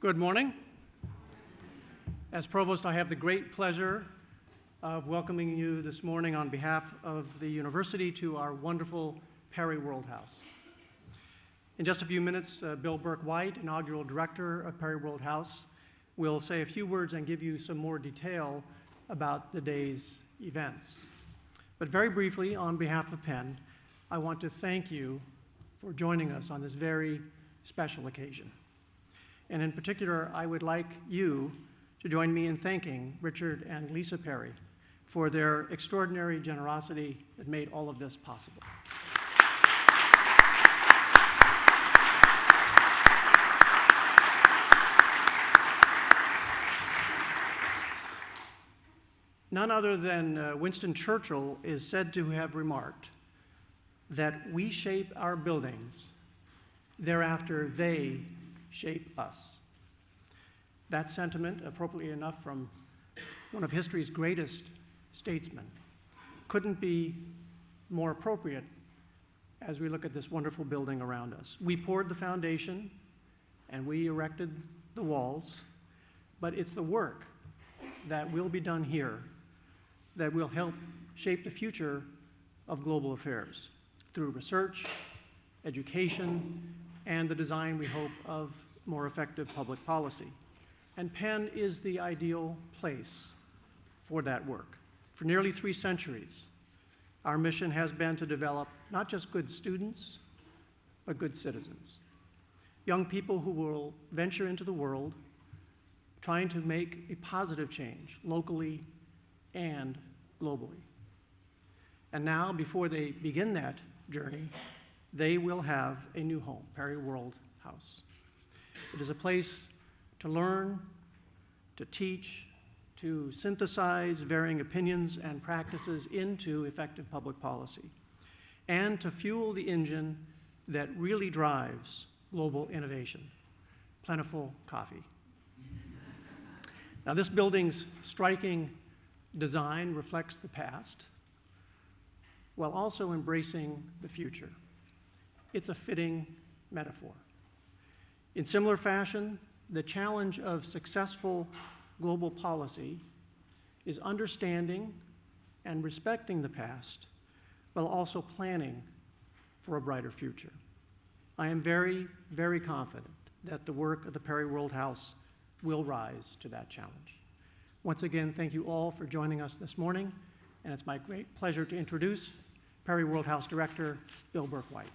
Good morning. As Provost, I have the great pleasure of welcoming you this morning on behalf of the university to our wonderful Perry World House. In just a few minutes, Bill Burke-White, inaugural director of Perry World House, will say a few words and give you some more detail about the day's events. But very briefly, on behalf of Penn, I want to thank you for joining us on this very special occasion. And in particular, I would like you to join me in thanking Richard and Lisa Perry for their extraordinary generosity that made all of this possible. None other than Winston Churchill is said to have remarked that we shape our buildings, thereafter they shape us. That sentiment, appropriately enough from one of history's greatest statesmen, couldn't be more appropriate as we look at this wonderful building around us. We poured the foundation and we erected the walls, but it's the work that will be done here that will help shape the future of global affairs through research, education, and the design, we hope, of more effective public policy. And Penn is the ideal place for that work. For nearly 3 centuries, our mission has been to develop not just good students, but good citizens. Young people who will venture into the world trying to make a positive change locally and globally. And now, before they begin that journey, they will have a new home, Perry World House. It is a place to learn, to teach, to synthesize varying opinions and practices into effective public policy, and to fuel the engine that really drives global innovation, plentiful coffee. Now, this building's striking design reflects the past while also embracing the future. It's a fitting metaphor. In similar fashion, the challenge of successful global policy is understanding and respecting the past while also planning for a brighter future. I am very, very confident that the work of the Perry World House will rise to that challenge. Once again, thank you all for joining us this morning, and it's my great pleasure to introduce Perry World House Director Bill Burke-White.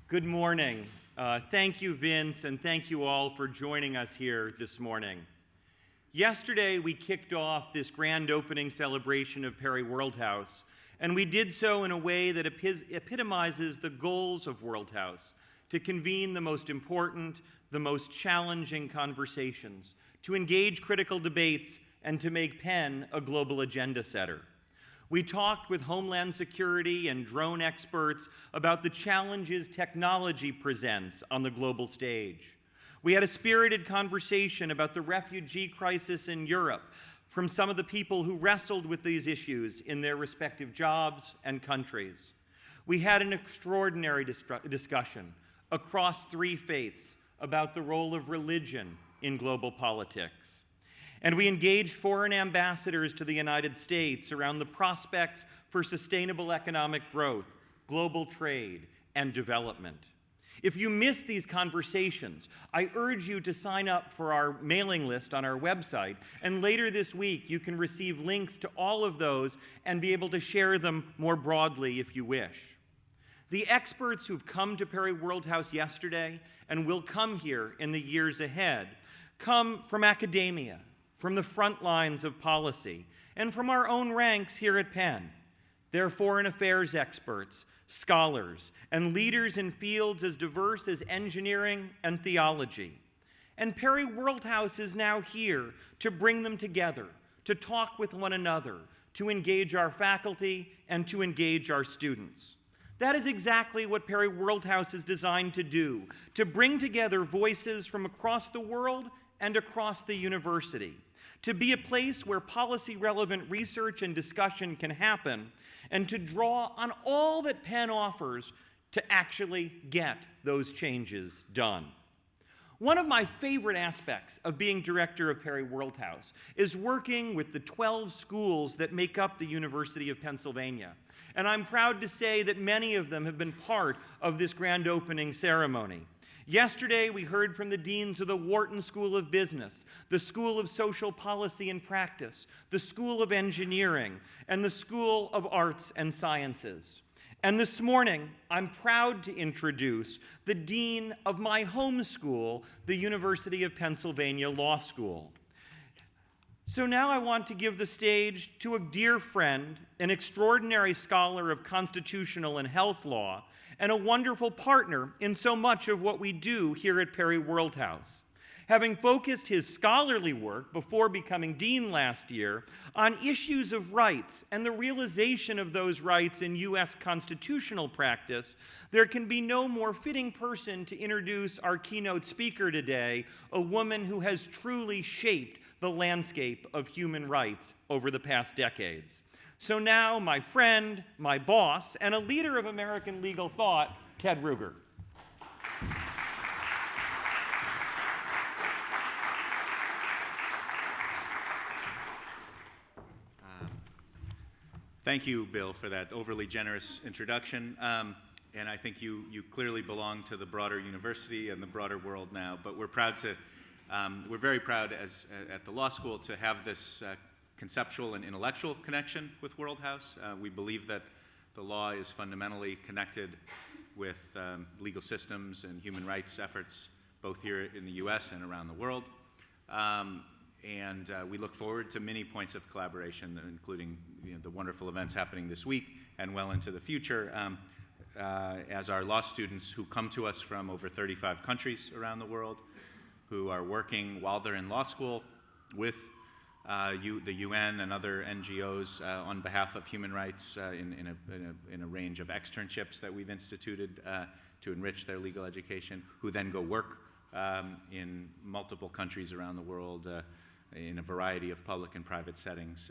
Good morning. Thank you, Vince, and thank you all for joining us here this morning. Yesterday, we kicked off this grand opening celebration of Perry World House, and we did so in a way that epitomizes the goals of World House: to convene the most important, the most challenging conversations, to engage critical debates, and to make Penn a global agenda setter. We talked with Homeland Security and drone experts about the challenges technology presents on the global stage. We had a spirited conversation about the refugee crisis in Europe from some of the people who wrestled with these issues in their respective jobs and countries. We had an extraordinary discussion across 3 faiths about the role of religion in global politics. And we engaged foreign ambassadors to the United States around the prospects for sustainable economic growth, global trade, and development. If you missed these conversations, I urge you to sign up for our mailing list on our website, and later this week you can receive links to all of those and be able to share them more broadly if you wish. The experts who've come to Perry World House yesterday and will come here in the years ahead come from academia, from the front lines of policy, and from our own ranks here at Penn. They're foreign affairs experts, scholars, and leaders in fields as diverse as engineering and theology. And Perry World House is now here to bring them together, to talk with one another, to engage our faculty, and to engage our students. That is exactly what Perry World House is designed to do, to bring together voices from across the world and across the university, to be a place where policy-relevant research and discussion can happen, and to draw on all that Penn offers to actually get those changes done. One of my favorite aspects of being director of Perry Worldhouse is working with the 12 schools that make up the University of Pennsylvania. And I'm proud to say that many of them have been part of this grand opening ceremony. Yesterday, we heard from the deans of the Wharton School of Business, the School of Social Policy and Practice, the School of Engineering, and the School of Arts and Sciences. And this morning, I'm proud to introduce the dean of my home school, the University of Pennsylvania Law School. So now I want to give the stage to a dear friend, an extraordinary scholar of constitutional and health law, and a wonderful partner in so much of what we do here at Perry Worldhouse. Having focused his scholarly work before becoming dean last year on issues of rights and the realization of those rights in U.S. constitutional practice, there can be no more fitting person to introduce our keynote speaker today, a woman who has truly shaped the landscape of human rights over the past decades. So now, my friend, my boss, and a leader of American legal thought, Ted Ruger. Thank you, Bill, for that overly generous introduction. And I think you clearly belong to the broader university and the broader world now. But we're very proud at the law school to have this conceptual and intellectual connection with Worldhouse. We believe that the law is fundamentally connected with legal systems and human rights efforts, both here in the U.S. and around the world. And we look forward to many points of collaboration, including the wonderful events happening this week and well into the future, as our law students who come to us from over 35 countries around the world, who are working while they're in law school with the UN and other NGOs on behalf of human rights in a range of externships that we've instituted to enrich their legal education, who then go work in multiple countries around the world in a variety of public and private settings.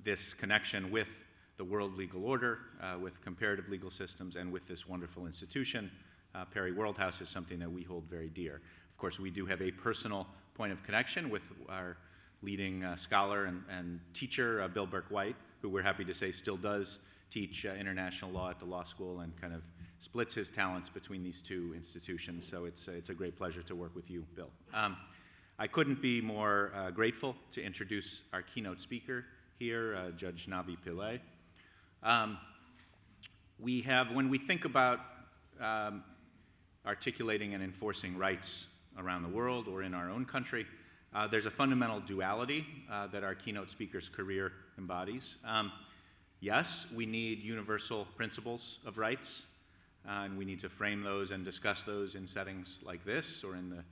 This connection with the world legal order, with comparative legal systems, and with this wonderful institution, Perry Worldhouse, is something that we hold very dear. Of course, we do have a personal point of connection with our leading scholar and teacher, Bill Burke-White, who we're happy to say still does teach international law at the law school and kind of splits his talents between these two institutions. So it's a great pleasure to work with you, Bill. I couldn't be more grateful to introduce our keynote speaker here, Judge Navi Pillay. When we think about articulating and enforcing rights around the world or in our own country, there's a fundamental duality that our keynote speaker's career embodies. Yes, we need universal principles of rights, and we need to frame those and discuss those in settings like this or in the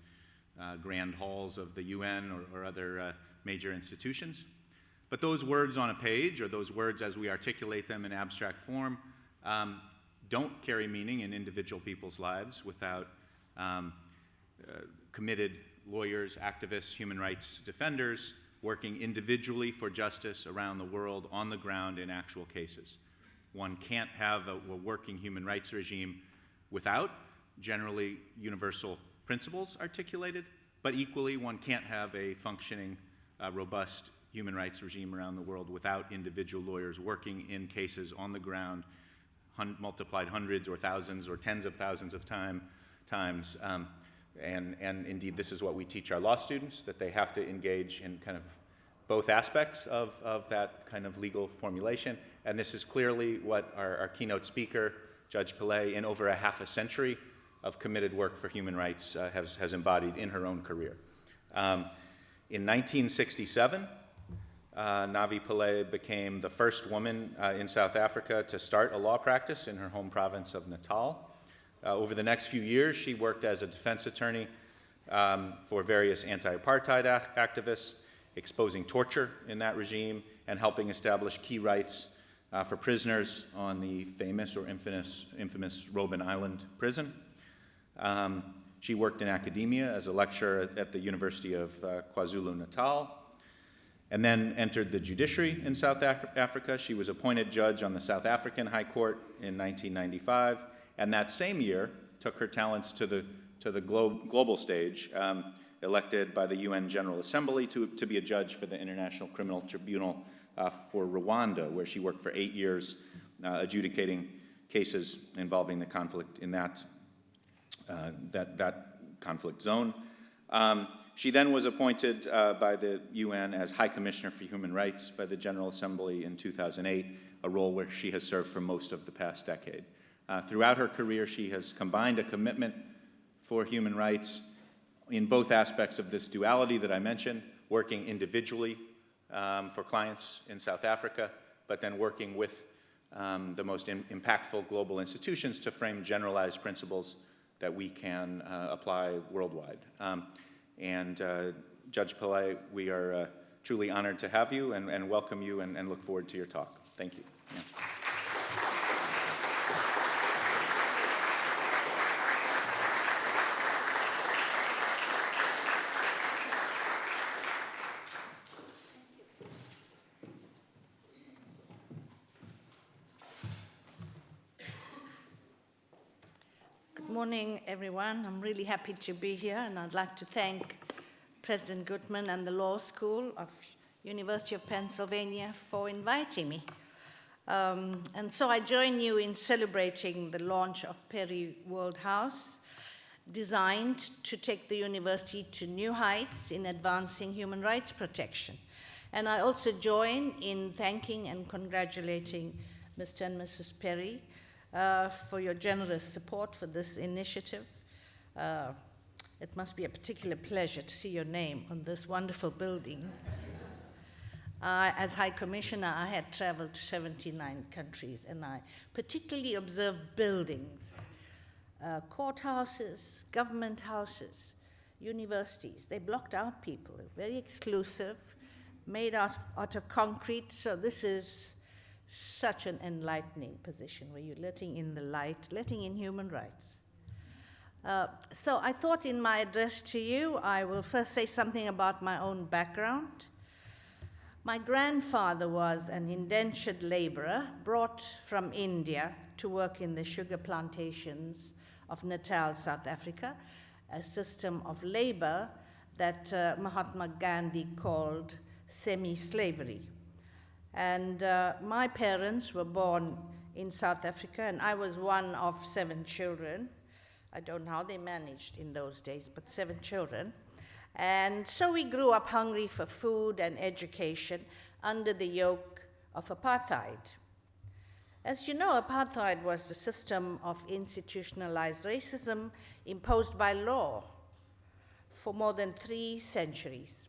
grand halls of the UN or other major institutions. But those words on a page, or those words as we articulate them in abstract form, don't carry meaning in individual people's lives without committed lawyers, activists, human rights defenders working individually for justice around the world on the ground in actual cases. One can't have a working human rights regime without generally universal principles articulated, but equally one can't have a functioning, robust human rights regime around the world without individual lawyers working in cases on the ground, multiplied hundreds or thousands or tens of thousands of times. And indeed, this is what we teach our law students, that they have to engage in kind of both aspects of that kind of legal formulation. And this is clearly what our keynote speaker, Judge Pillay, in over a half a century of committed work for human rights has embodied in her own career. In 1967, Navi Pillay became the first woman in South Africa to start a law practice in her home province of Natal. Over the next few years, she worked as a defense attorney for various anti-apartheid activists, exposing torture in that regime and helping establish key rights for prisoners on the famous or infamous Robben Island prison. She worked in academia as a lecturer at the University of KwaZulu-Natal, and then entered the judiciary in South Africa. She was appointed judge on the South African High Court in 1995, and that same year took her talents to the global stage, elected by the UN General Assembly to be a judge for the International Criminal Tribunal for Rwanda, where she worked for 8 years adjudicating cases involving the conflict in that conflict zone. She then was appointed by the UN as High Commissioner for Human Rights by the General Assembly in 2008, a role where she has served for most of the past decade. Throughout her career, she has combined a commitment for human rights in both aspects of this duality that I mentioned, working individually for clients in South Africa, but then working with the most impactful global institutions to frame generalized principles that we can apply worldwide. Judge Pillay, we are truly honored to have you and welcome you and look forward to your talk. Thank you. Yeah. Good morning, everyone. I'm really happy to be here, and I'd like to thank President Gutman and the Law School of University of Pennsylvania for inviting me. And so I join you in celebrating the launch of Perry World House, designed to take the university to new heights in advancing human rights protection. And I also join in thanking and congratulating Mr. and Mrs. Perry for your generous support for this initiative. It must be a particular pleasure to see your name on this wonderful building. As High Commissioner, I had traveled to 79 countries, and I particularly observed buildings, courthouses, government houses, universities. They blocked out people, very exclusive, made out of concrete. So this is such an enlightening position where you're letting in the light, letting in human rights. So I thought in my address to you, I will first say something about my own background. My grandfather was an indentured laborer brought from India to work in the sugar plantations of Natal, South Africa, a system of labor that Mahatma Gandhi called semi-slavery. And my parents were born in South Africa, and I was one of 7 children. I don't know how they managed in those days, but 7 children. And so we grew up hungry for food and education under the yoke of apartheid. As you know, apartheid was the system of institutionalized racism imposed by law for more than 3 centuries.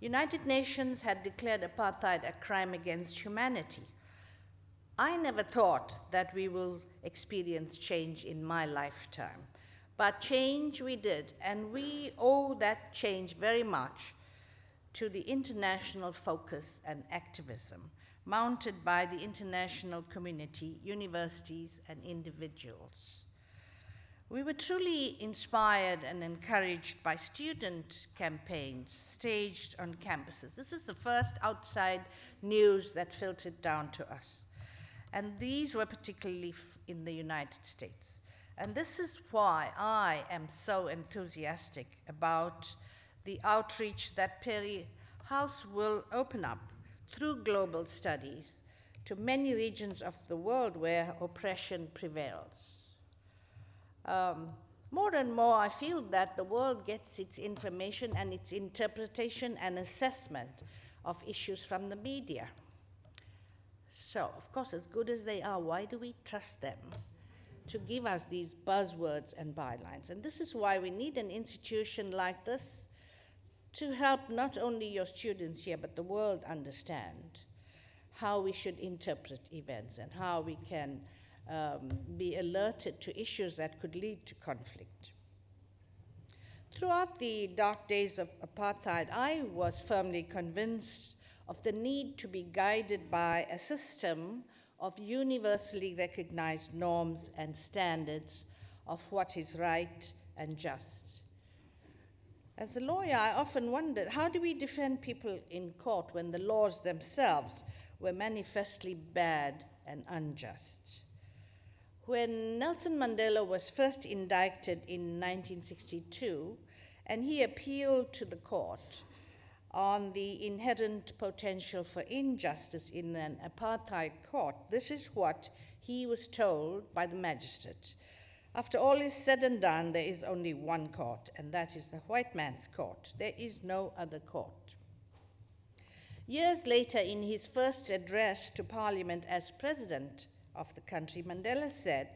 United Nations had declared apartheid a crime against humanity. I never thought that we will experience change in my lifetime, but change we did, and we owe that change very much to the international focus and activism mounted by the international community, universities, and individuals. We were truly inspired and encouraged by student campaigns staged on campuses. This is the first outside news that filtered down to us. And these were particularly in the United States. And this is why I am so enthusiastic about the outreach that Perry House will open up through global studies to many regions of the world where oppression prevails. More and more, I feel that the world gets its information and its interpretation and assessment of issues from the media. So, of course, as good as they are, why do we trust them to give us these buzzwords and bylines? And this is why we need an institution like this to help not only your students here, but the world understand how we should interpret events and how we can be alerted to issues that could lead to conflict. Throughout the dark days of apartheid, I was firmly convinced of the need to be guided by a system of universally recognized norms and standards of what is right and just. As a lawyer, I often wondered, how do we defend people in court when the laws themselves were manifestly bad and unjust? When Nelson Mandela was first indicted in 1962, and he appealed to the court on the inherent potential for injustice in an apartheid court, this is what he was told by the magistrate. After all is said and done, there is only one court, and that is the white man's court. There is no other court. Years later, in his first address to Parliament as president of the country, Mandela said,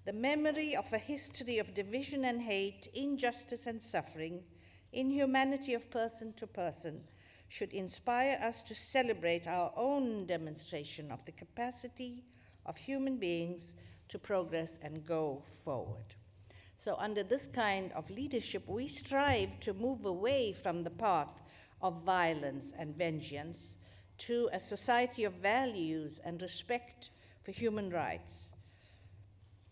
"The memory of a history of division and hate, injustice and suffering, inhumanity of person to person, should inspire us to celebrate our own demonstration of the capacity of human beings to progress and go forward." So under this kind of leadership, we strive to move away from the path of violence and vengeance to a society of values and respect for human rights.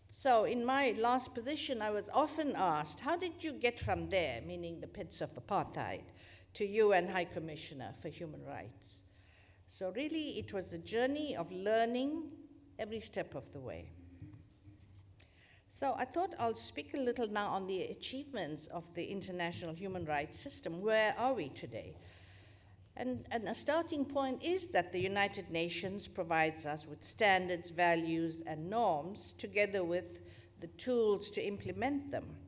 So in my last position, I was often asked, how did you get from there, meaning the pits of apartheid, to UN High Commissioner for Human Rights? So really, it was a journey of learning every step of the way. So I thought I'll speak a little now on the achievements of the international human rights system. Where are we today? And a starting point is that the United Nations provides us with standards, values, and norms, together with the tools to implement them.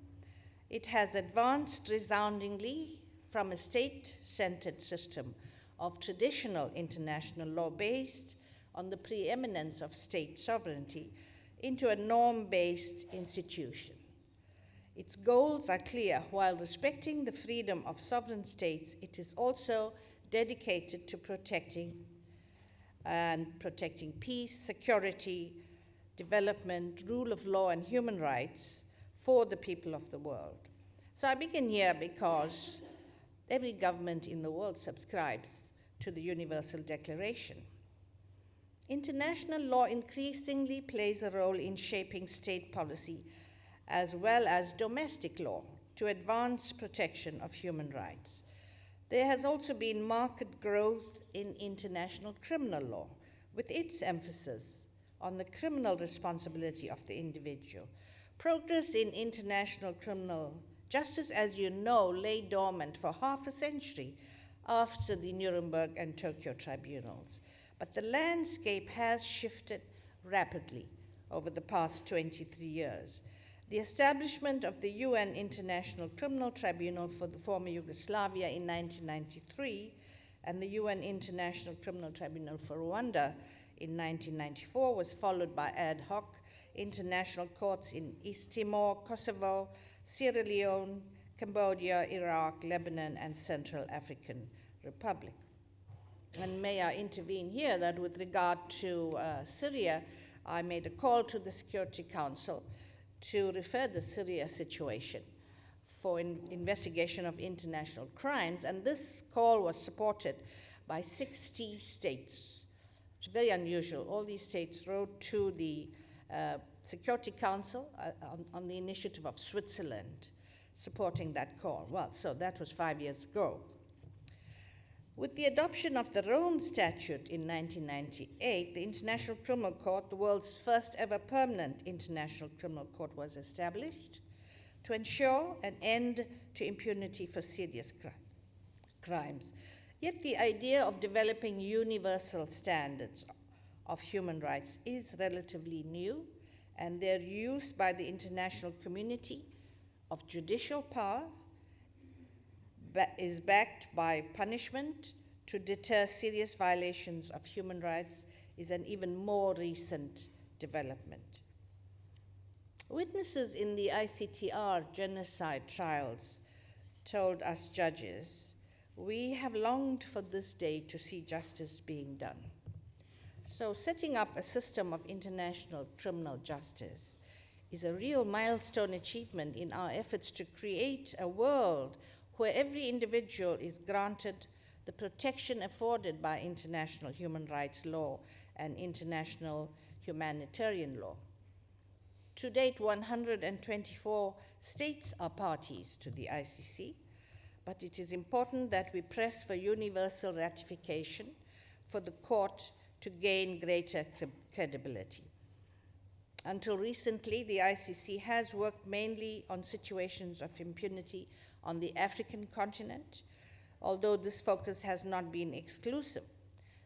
It has advanced resoundingly from a state-centered system of traditional international law based on the preeminence of state sovereignty into a norm-based institution. Its goals are clear. While respecting the freedom of sovereign states, it is also dedicated to protecting peace, security, development, rule of law, and human rights for the people of the world. So I begin here because every government in the world subscribes to the Universal Declaration. International law increasingly plays a role in shaping state policy as well as domestic law to advance protection of human rights. There has also been marked growth in international criminal law, with its emphasis on the criminal responsibility of the individual. Progress in international criminal justice, as you know, lay dormant for half a century after the Nuremberg and Tokyo tribunals. But the landscape has shifted rapidly over the past 23 years. The establishment of the UN International Criminal Tribunal for the former Yugoslavia in 1993 and the UN International Criminal Tribunal for Rwanda in 1994 was followed by ad hoc international courts in East Timor, Kosovo, Sierra Leone, Cambodia, Iraq, Lebanon, and Central African Republic. And may I intervene here that with regard to Syria, I made a call to the Security Council to refer the Syria situation for investigation of international crimes, and this call was supported by 60 states. It's very unusual. All these states wrote to the Security Council on the initiative of Switzerland, supporting that call. Well, so that was 5 years ago. With the adoption of the Rome Statute in 1998, the International Criminal Court, the world's first ever permanent international criminal court, was established to ensure an end to impunity for serious crimes. Yet the idea of developing universal standards of human rights is relatively new, and their use by the international community of judicial power is backed by punishment to deter serious violations of human rights is an even more recent development. Witnesses in the ICTR genocide trials told us judges, "We have longed for this day to see justice being done." So setting up a system of international criminal justice is a real milestone achievement in our efforts to create a world where every individual is granted the protection afforded by international human rights law and international humanitarian law. To date, 124 states are parties to the ICC, but it is important that we press for universal ratification for the court to gain greater credibility. Until recently, the ICC has worked mainly on situations of impunity on the African continent, although this focus has not been exclusive.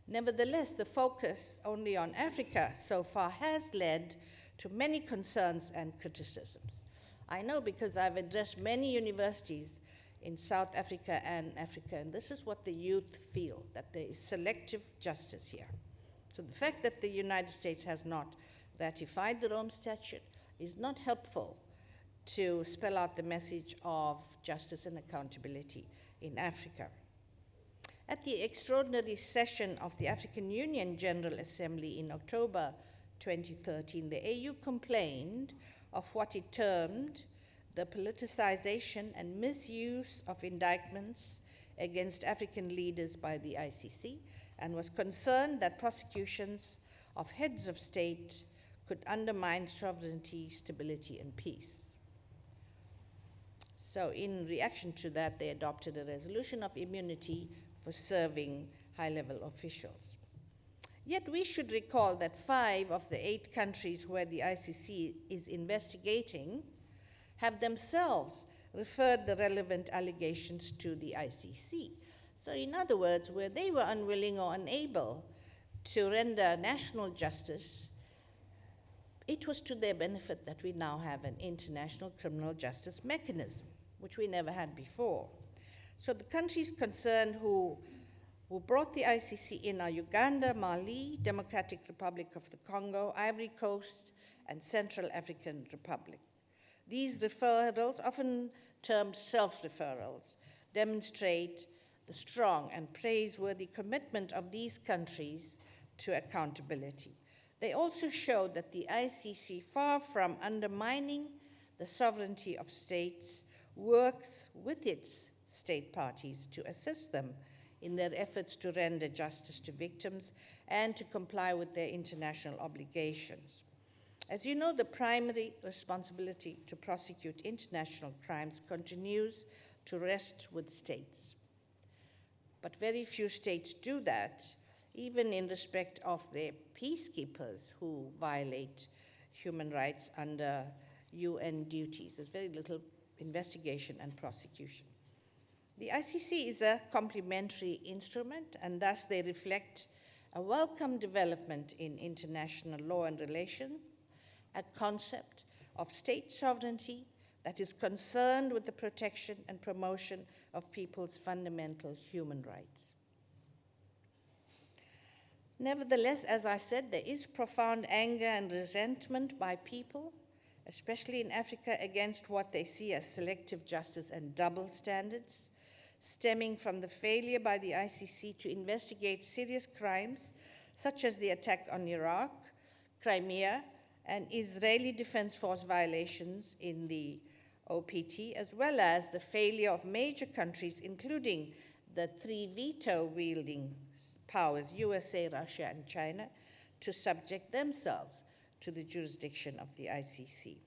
Nevertheless, the focus only on Africa so far has led to many concerns and criticisms. I know because I've addressed many universities in South Africa, and this is what the youth feel, that there is selective justice here. So the fact that the United States has not ratified the Rome Statute is not helpful to spell out the message of justice and accountability in Africa. At the extraordinary session of the African Union General Assembly in October 2013, the AU complained of what it termed the politicization and misuse of indictments against African leaders by the ICC, and was concerned that prosecutions of heads of state could undermine sovereignty, stability, and peace. So in reaction to that, they adopted a resolution of immunity for serving high-level officials. Yet we should recall that 5 of the 8 countries where the ICC is investigating have themselves referred the relevant allegations to the ICC. So in other words, where they were unwilling or unable to render national justice, it was to their benefit that we now have an international criminal justice mechanism, which we never had before. So the countries concerned who brought the ICC in are Uganda, Mali, Democratic Republic of the Congo, Ivory Coast, and Central African Republic. These referrals, often termed self-referrals, demonstrate the strong and praiseworthy commitment of these countries to accountability. They also show that the ICC, far from undermining the sovereignty of states, works with its state parties to assist them in their efforts to render justice to victims and to comply with their international obligations. As you know, the primary responsibility to prosecute international crimes continues to rest with states. But very few states do that, even in respect of their peacekeepers who violate human rights under UN duties. There's very little investigation and prosecution. The ICC is a complementary instrument, and thus they reflect a welcome development in international law and relations, a concept of state sovereignty that is concerned with the protection and promotion of people's fundamental human rights. Nevertheless, as I said, there is profound anger and resentment by people, especially in Africa, against what they see as selective justice and double standards, stemming from the failure by the ICC to investigate serious crimes such as the attack on Iraq, Crimea, and Israeli Defense Force violations in the OPT, as well as the failure of major countries, including the 3 veto-wielding powers, USA, Russia, and China, to subject themselves to the jurisdiction of the ICC.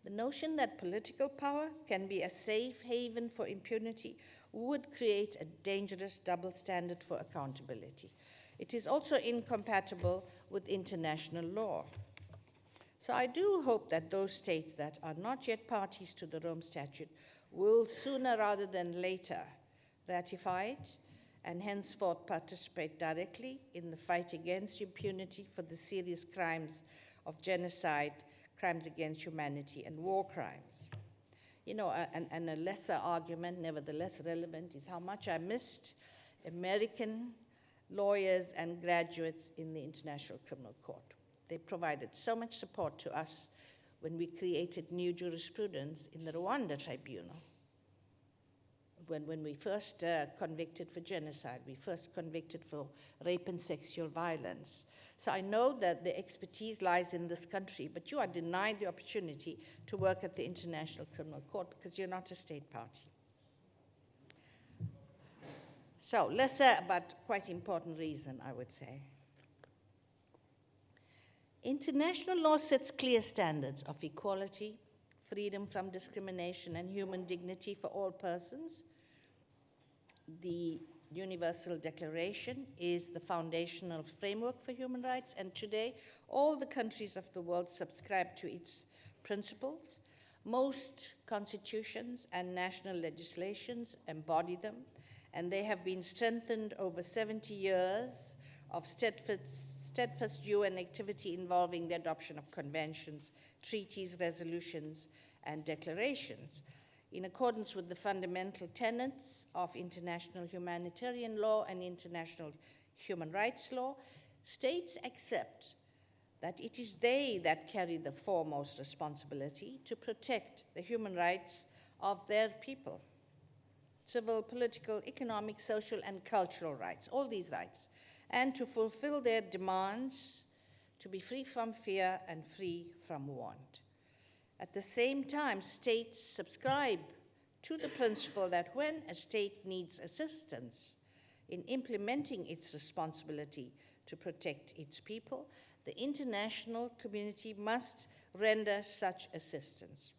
The notion that political power can be a safe haven for impunity would create a dangerous double standard for accountability. It is also incompatible with international law. So I do hope that those states that are not yet parties to the Rome Statute will sooner rather than later ratify it and henceforth participate directly in the fight against impunity for the serious crimes of genocide, crimes against humanity, and war crimes. You know, and a lesser argument, nevertheless relevant, is how much I missed American lawyers and graduates in the International Criminal Court. They provided so much support to us when we created new jurisprudence in the Rwanda Tribunal. When we first convicted for genocide, we first convicted for rape and sexual violence. So I know that the expertise lies in this country, but you are denied the opportunity to work at the International Criminal Court because you're not a state party. So, lesser but quite important reason, I would say. International law sets clear standards of equality, freedom from discrimination, and human dignity for all persons. The Universal Declaration is the foundational framework for human rights, and today all the countries of the world subscribe to its principles. Most constitutions and national legislations embody them, and they have been strengthened over 70 years of steadfast UN activity involving the adoption of conventions, treaties, resolutions, and declarations. In accordance with the fundamental tenets of international humanitarian law and international human rights law, states accept that it is they that carry the foremost responsibility to protect the human rights of their people. Civil, political, economic, social, and cultural rights, all these rights, and to fulfill their demands to be free from fear and free from want. At the same time, states subscribe to the principle that when a state needs assistance in implementing its responsibility to protect its people, the international community must render such assistance.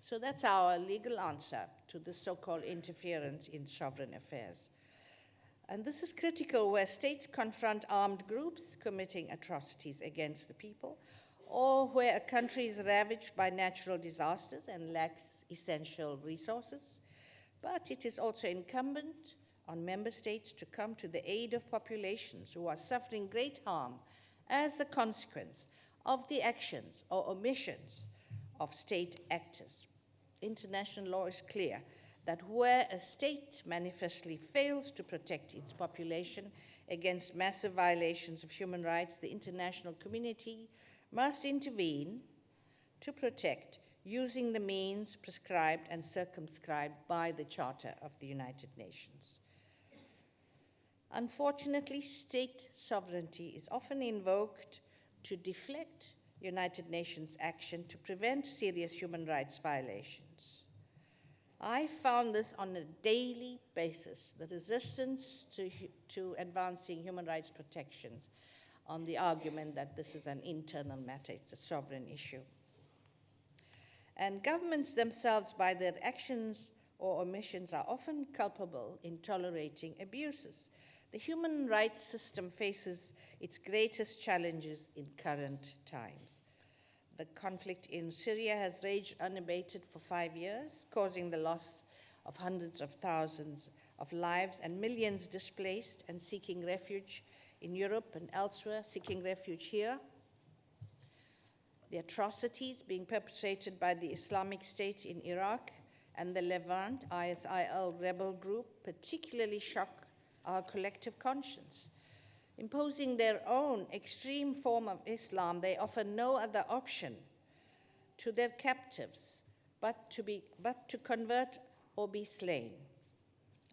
So that's our legal answer to the so-called interference in sovereign affairs. And this is critical where states confront armed groups committing atrocities against the people, or where a country is ravaged by natural disasters and lacks essential resources. But it is also incumbent on member states to come to the aid of populations who are suffering great harm as a consequence of the actions or omissions of state actors. International law is clear that where a state manifestly fails to protect its population against massive violations of human rights, the international community must intervene to protect using the means prescribed and circumscribed by the Charter of the United Nations. Unfortunately, state sovereignty is often invoked to deflect United Nations action to prevent serious human rights violations. I found this on a daily basis, the resistance to advancing human rights protections on the argument that this is an internal matter, it's a sovereign issue. And governments themselves, by their actions or omissions, are often culpable in tolerating abuses. The human rights system faces its greatest challenges in current times. The conflict in Syria has raged unabated for 5 years, causing the loss of hundreds of thousands of lives and millions displaced and seeking refuge in Europe and elsewhere, seeking refuge here. The atrocities being perpetrated by the Islamic State in Iraq and the Levant ISIL rebel group particularly shock our collective conscience. Imposing their own extreme form of Islam, they offer no other option to their captives but to convert or be slain.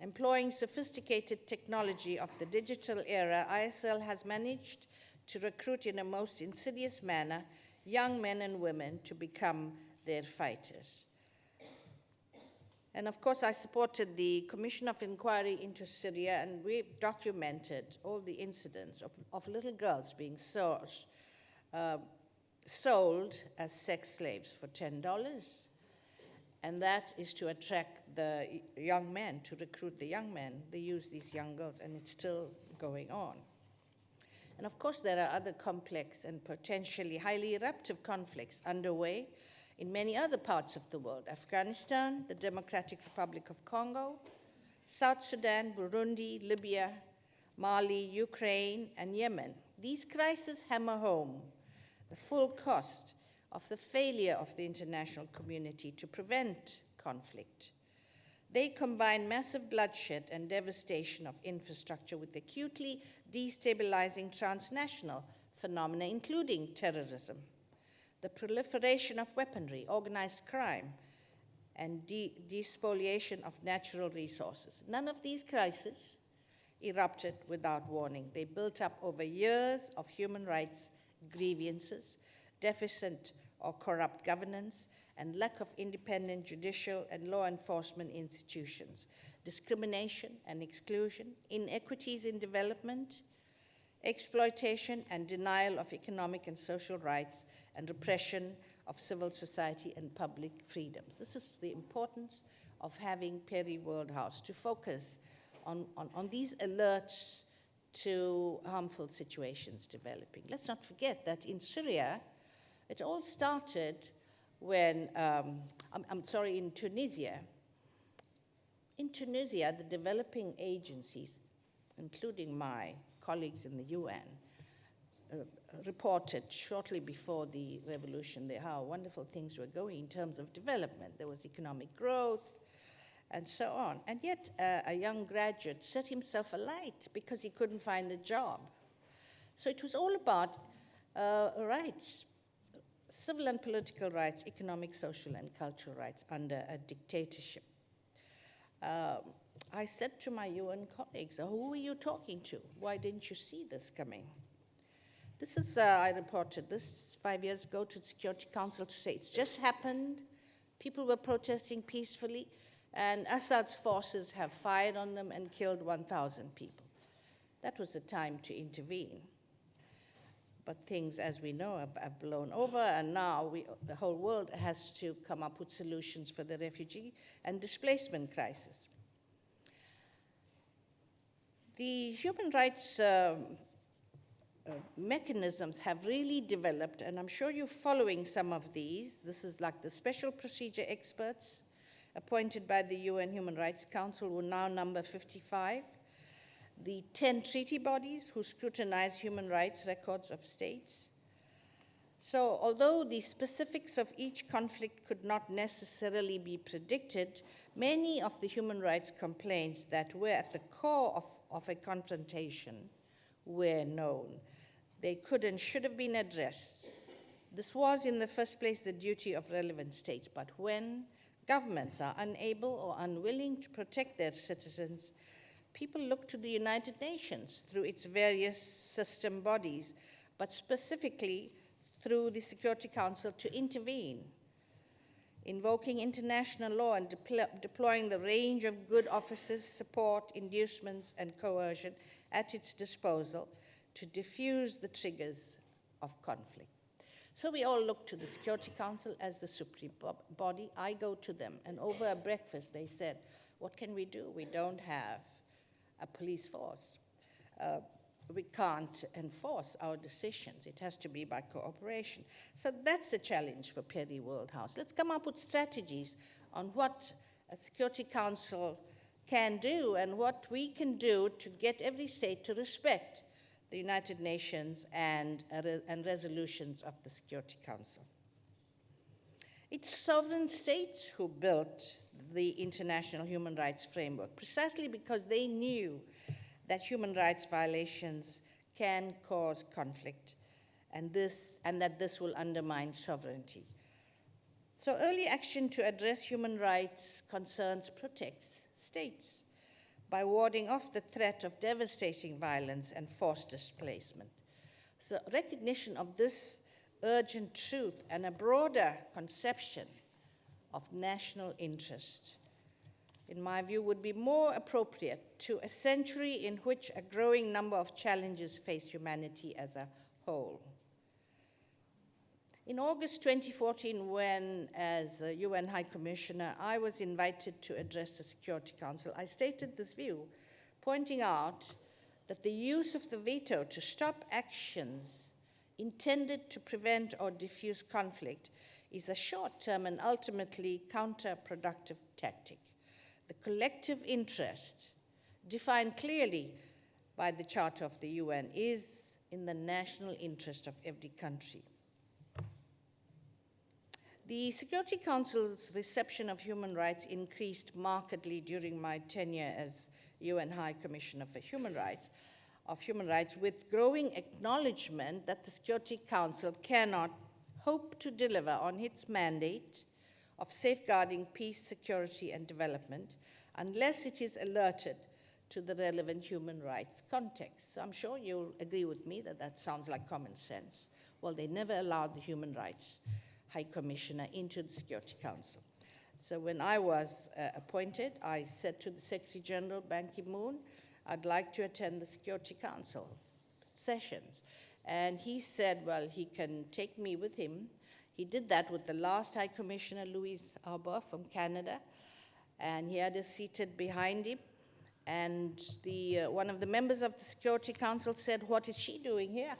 Employing sophisticated technology of the digital era, ISIL has managed to recruit in a most insidious manner young men and women to become their fighters. And of course, I supported the Commission of Inquiry into Syria, and we've documented all the incidents of little girls being sold as sex slaves for $10. And that is to attract the young men, to recruit the young men. They use these young girls, and it's still going on. And of course, there are other complex and potentially highly eruptive conflicts underway in many other parts of the world: Afghanistan, the Democratic Republic of Congo, South Sudan, Burundi, Libya, Mali, Ukraine, and Yemen. These crises hammer home the full cost of the failure of the international community to prevent conflict. They combine massive bloodshed and devastation of infrastructure with acutely destabilizing transnational phenomena, including terrorism, the proliferation of weaponry, organized crime, and despoliation of natural resources. None of these crises erupted without warning. They built up over years of human rights grievances, deficient or corrupt governance, and lack of independent judicial and law enforcement institutions, discrimination and exclusion, inequities in development, exploitation and denial of economic and social rights, and repression of civil society and public freedoms. This is the importance of having Perry World House, to focus on these alerts to harmful situations developing. Let's not forget that in Syria, it all started when, in Tunisia. In Tunisia, the developing agencies, including my colleagues in the UN, reported shortly before the revolution how wonderful things were going in terms of development. There was economic growth and so on. And yet a young graduate set himself alight because he couldn't find a job. So it was all about rights, civil and political rights, economic, social, and cultural rights under a dictatorship. I said to my UN colleagues, who are you talking to? Why didn't you see this coming? This is, I reported this 5 years ago to the Security Council to say it's just happened. People were protesting peacefully, and Assad's forces have fired on them and killed 1,000 people. That was the time to intervene. But things, as we know, have blown over, and now the whole world has to come up with solutions for the refugee and displacement crisis. The human rights mechanisms have really developed, and I'm sure you're following some of these. This is like the special procedure experts appointed by the UN Human Rights Council, who now number 55. The 10 treaty bodies who scrutinize human rights records of states. So although the specifics of each conflict could not necessarily be predicted, many of the human rights complaints that were at the core of a confrontation were known. They could and should have been addressed. This was in the first place the duty of relevant states, but when governments are unable or unwilling to protect their citizens, people look to the United Nations through its various system bodies, but specifically through the Security Council to intervene, invoking international law and deploying the range of good officers, support, inducements, and coercion at its disposal to diffuse the triggers of conflict. So we all look to the Security Council as the supreme body. I go to them, and over a breakfast they said, what can we do? We don't have a police force. We can't enforce our decisions. It has to be by cooperation. So that's a challenge for Perry World House. Let's come up with strategies on what a Security Council can do and what we can do to get every state to respect the United Nations and resolutions of the Security Council. It's sovereign states who built the international human rights framework, precisely because they knew that human rights violations can cause conflict and that this will undermine sovereignty. So early action to address human rights concerns protects states by warding off the threat of devastating violence and forced displacement. So recognition of this urgent truth and a broader conception of national interest, in my view, would be more appropriate to a century in which a growing number of challenges face humanity as a whole. In August 2014, when, as UN High Commissioner, I was invited to address the Security Council, I stated this view, pointing out that the use of the veto to stop actions intended to prevent or diffuse conflict is a short-term and ultimately counterproductive tactic. The collective interest, defined clearly by the Charter of the UN, is in the national interest of every country. The Security Council's reception of human rights increased markedly during my tenure as UN High Commissioner for Human Rights, with growing acknowledgement that the Security Council cannot hope to deliver on its mandate of safeguarding peace, security, and development unless it is alerted to the relevant human rights context. So I'm sure you'll agree with me that that sounds like common sense. Well, they never allowed the Human Rights High Commissioner into the Security Council. So when I was appointed, I said to the Secretary General, Ban Ki-moon, I'd like to attend the Security Council sessions. And he said, well, he can take me with him He did that with the last High Commissioner, Louise Arbour from Canada, and he had us seated behind him. And one of the members of the Security Council said, "What is she doing here?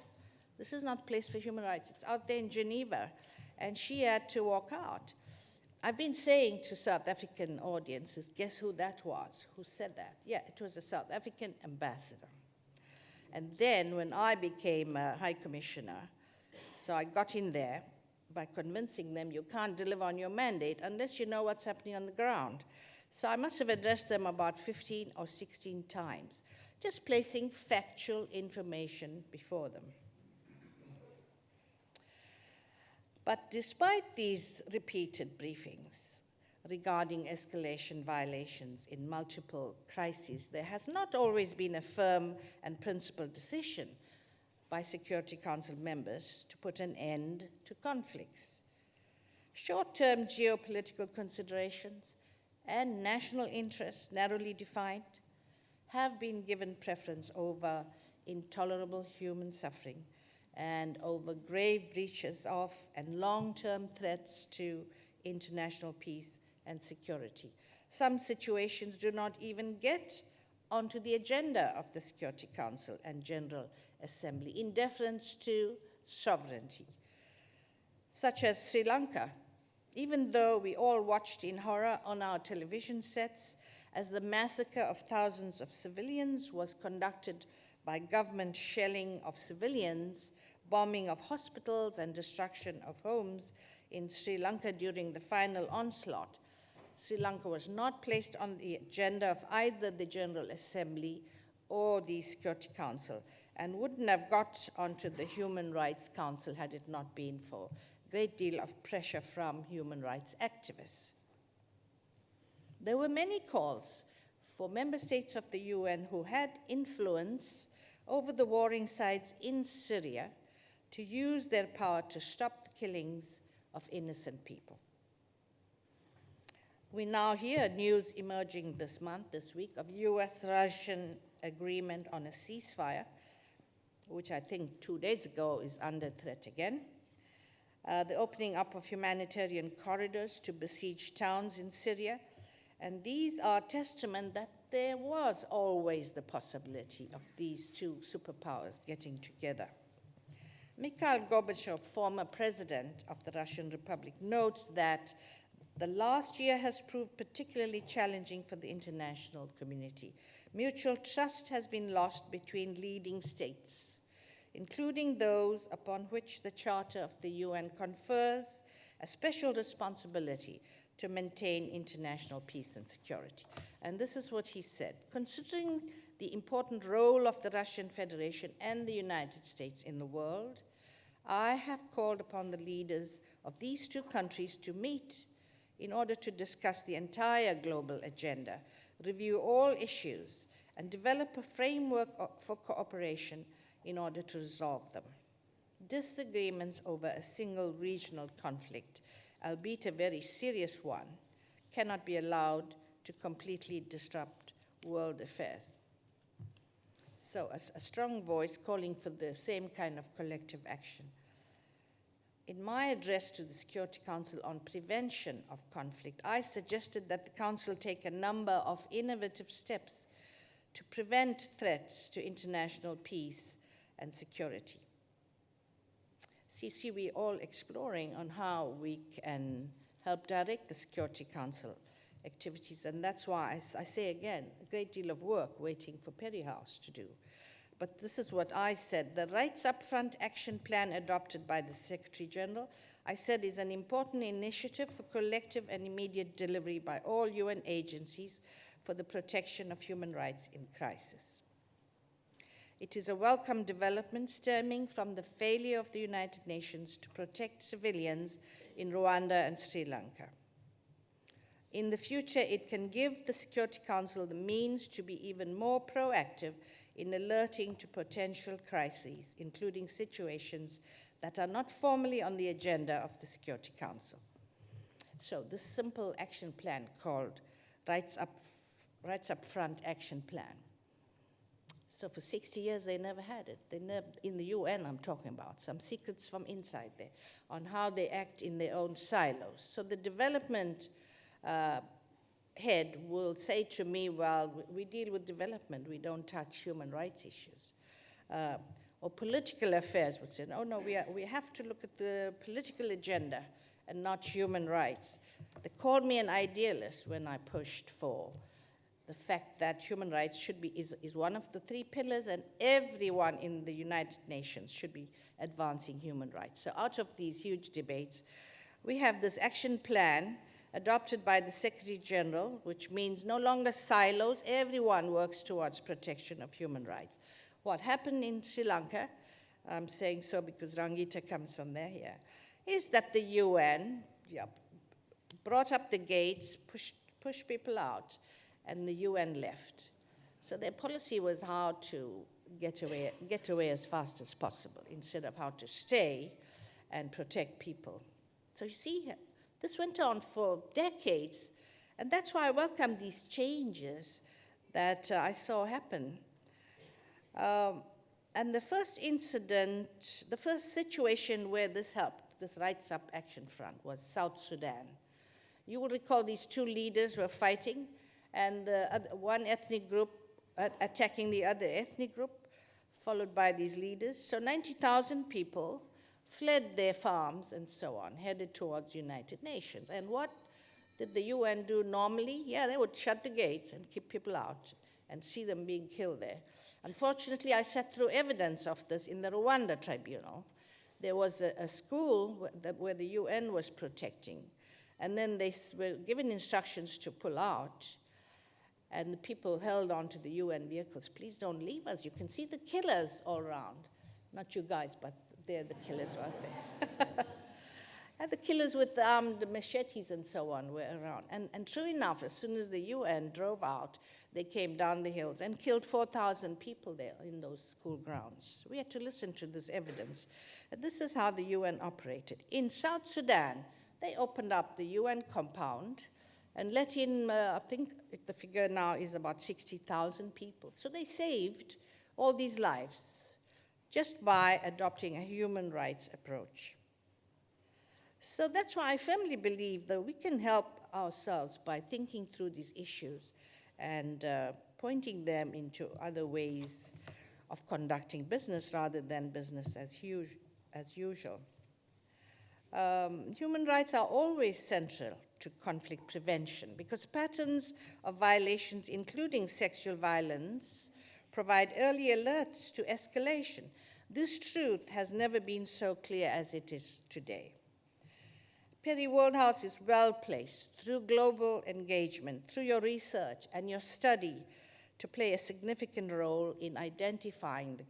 This is not a place for human rights. It's out there in Geneva." And she had to walk out. I've been saying to South African audiences, guess who that was? Who said that? Yeah, it was a South African ambassador. And then when I became a High Commissioner, so I got in there by convincing them you can't deliver on your mandate unless you know what's happening on the ground. So I must have addressed them about 15 or 16 times, just placing factual information before them. But despite these repeated briefings regarding escalation violations in multiple crises, there has not always been a firm and principled decision by Security Council members to put an end to conflicts. Short-term geopolitical considerations and national interests, narrowly defined, have been given preference over intolerable human suffering and over grave breaches of and long-term threats to international peace and security. Some situations do not even get onto the agenda of the Security Council and General Assembly in deference to sovereignty, such as Sri Lanka, even though we all watched in horror on our television sets as the massacre of thousands of civilians was conducted by government shelling of civilians, bombing of hospitals, and destruction of homes in Sri Lanka during the final onslaught. Sri Lanka was not placed on the agenda of either the General Assembly or the Security Council, and wouldn't have got onto the Human Rights Council had it not been for a great deal of pressure from human rights activists. There were many calls for member states of the UN who had influence over the warring sides in Syria to use their power to stop the killings of innocent people. We now hear news emerging this week, of US-Russian agreement on a ceasefire, which I think 2 days ago is under threat again. The opening up of humanitarian corridors to besieged towns in Syria, and these are testament that there was always the possibility of these two superpowers getting together. Mikhail Gorbachev, former president of the Russian Republic, notes that the last year has proved particularly challenging for the international community. Mutual trust has been lost between leading states, including those upon which the Charter of the UN confers a special responsibility to maintain international peace and security. And this is what he said: considering the important role of the Russian Federation and the United States in the world, I have called upon the leaders of these two countries to meet in order to discuss the entire global agenda, review all issues, and develop a framework for cooperation in order to resolve them. Disagreements over a single regional conflict, albeit a very serious one, cannot be allowed to completely disrupt world affairs. So a strong voice calling for the same kind of collective action. In my address to the Security Council on prevention of conflict, I suggested that the Council take a number of innovative steps to prevent threats to international peace and security. See, we're all exploring on how we can help direct the Security Council activities, and that's why I say again, a great deal of work waiting for Perry House to do. But this is what I said: the Rights Upfront Action Plan adopted by the Secretary General, I said, is an important initiative for collective and immediate delivery by all UN agencies for the protection of human rights in crisis. It is a welcome development stemming from the failure of the United Nations to protect civilians in Rwanda and Sri Lanka. In the future, it can give the Security Council the means to be even more proactive in alerting to potential crises, including situations that are not formally on the agenda of the Security Council. So this simple action plan called Rights Upfront Action Plan So for 60 years, they never had it. They never, in the UN, I'm talking about, some secrets from inside there on how they act in their own silos. So the development head will say to me, well, we deal with development, we don't touch human rights issues. Or political affairs would say, no, we have to look at the political agenda and not human rights. They called me an idealist when I pushed for the fact that human rights should be, is one of the 3 pillars, and everyone in the United Nations should be advancing human rights. So out of these huge debates, we have this action plan adopted by the Secretary General, which means no longer silos, everyone works towards protection of human rights. What happened in Sri Lanka, I'm saying so because Rangita comes from there here, is that the UN brought up the gates, pushed people out, and the UN left. So their policy was how to get away as fast as possible instead of how to stay and protect people. So you see, this went on for decades, and that's why I welcome these changes that I saw happen. And the first incident, the first situation where this helped, this Rights Up Action Front, was South Sudan. You will recall these 2 leaders were fighting, and one ethnic group attacking the other ethnic group, followed by these leaders. So 90,000 people fled their farms and so on, headed towards United Nations. And what did the UN do normally? Yeah, they would shut the gates and keep people out and see them being killed there. Unfortunately, I sat through evidence of this in the Rwanda tribunal. There was a school where the UN was protecting, and then they were given instructions to pull out, and the people held on to the UN vehicles. Please don't leave us. You can see the killers all around. Not you guys, but they're the killers right there. And the killers with armed machetes and so on were around. And true enough, as soon as the UN drove out, they came down the hills and killed 4,000 people there in those school grounds. We had to listen to this evidence. And this is how the UN operated. In South Sudan, they opened up the UN compound and let in, I think the figure now is about 60,000 people. So they saved all these lives just by adopting a human rights approach. So that's why I firmly believe that we can help ourselves by thinking through these issues and pointing them into other ways of conducting business rather than business as usual. Human rights are always central to conflict prevention because patterns of violations, including sexual violence, provide early alerts to escalation. This truth has never been so clear as it is today. Perry Worldhouse is well placed through global engagement, through your research and your study, to play a significant role in identifying the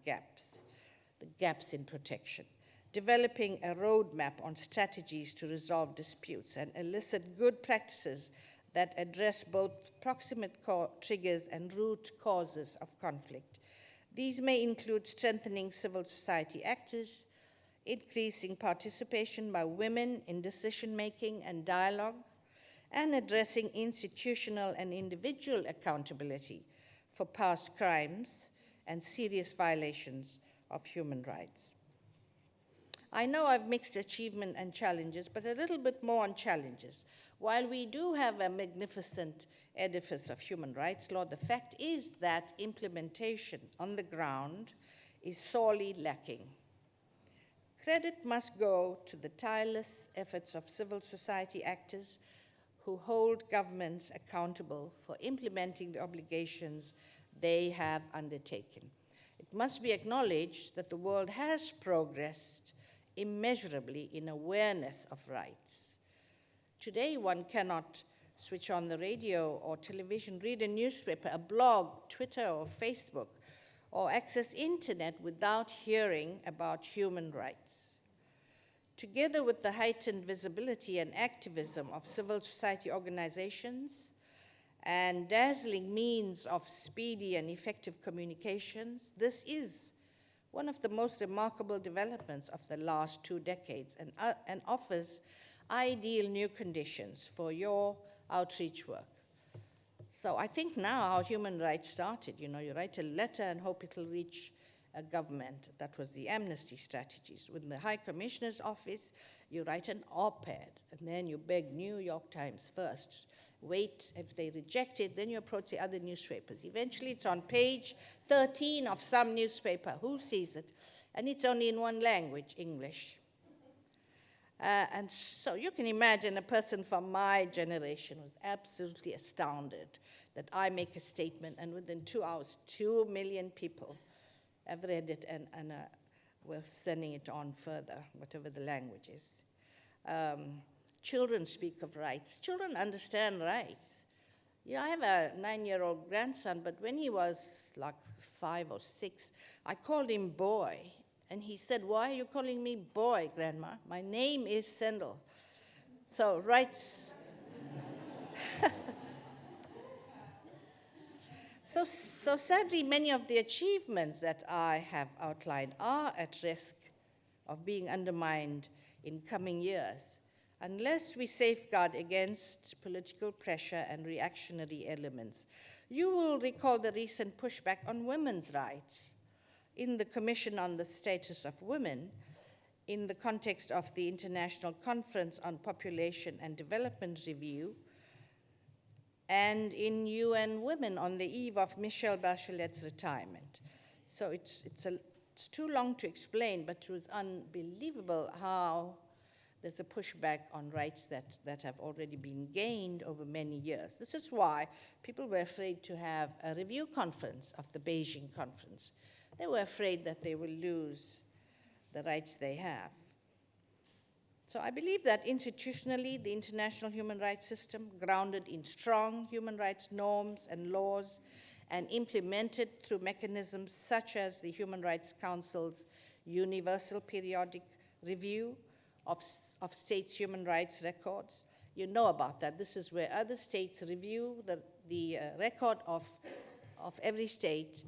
gaps in protection, developing a roadmap on strategies to resolve disputes and elicit good practices that address both proximate triggers and root causes of conflict. These may include strengthening civil society actors, increasing participation by women in decision-making and dialogue, and addressing institutional and individual accountability for past crimes and serious violations of human rights. I know I've mixed achievement and challenges, but a little bit more on challenges. While we do have a magnificent edifice of human rights law, the fact is that implementation on the ground is sorely lacking. Credit must go to the tireless efforts of civil society actors who hold governments accountable for implementing the obligations they have undertaken. It must be acknowledged that the world has progressed immeasurably in awareness of rights. Today, one cannot switch on the radio or television, read a newspaper, a blog, Twitter or Facebook, or access internet without hearing about human rights. Together with the heightened visibility and activism of civil society organizations and dazzling means of speedy and effective communications, this is one of the most remarkable developments of the last 2 decades and offers ideal new conditions for your outreach work. So I think now how human rights started, you write a letter and hope it'll reach a government. That was the amnesty strategies. With the High Commissioner's office, you write an op-ed, and then you beg New York Times first. Wait, if they reject it, then you approach the other newspapers. Eventually, it's on page 13 of some newspaper. Who sees it? And it's only in one language, English. And so you can imagine a person from my generation was absolutely astounded that I make a statement, and within 2 hours, 2 million people have read it and we're sending it on further, whatever the language is. Children speak of rights. Children understand rights. I have a 9-year-old grandson, but when he was like 5 or 6, I called him boy. And he said, "Why are you calling me boy, Grandma? My name is Sendel." So rights. So sadly, many of the achievements that I have outlined are at risk of being undermined in coming years unless we safeguard against political pressure and reactionary elements. You will recall the recent pushback on women's rights in the Commission on the Status of Women, in the context of the International Conference on Population and Development Review, and in UN Women on the eve of Michelle Bachelet's retirement. So it's too long to explain, but it was unbelievable how there's a pushback on rights that have already been gained over many years. This is why people were afraid to have a review conference of the Beijing conference. They were afraid that they will lose the rights they have. So I believe that institutionally, the international human rights system, grounded in strong human rights norms and laws, and implemented through mechanisms such as the Human Rights Council's Universal Periodic Review of states' human rights records. You know about that. This is where other states review the record of every state.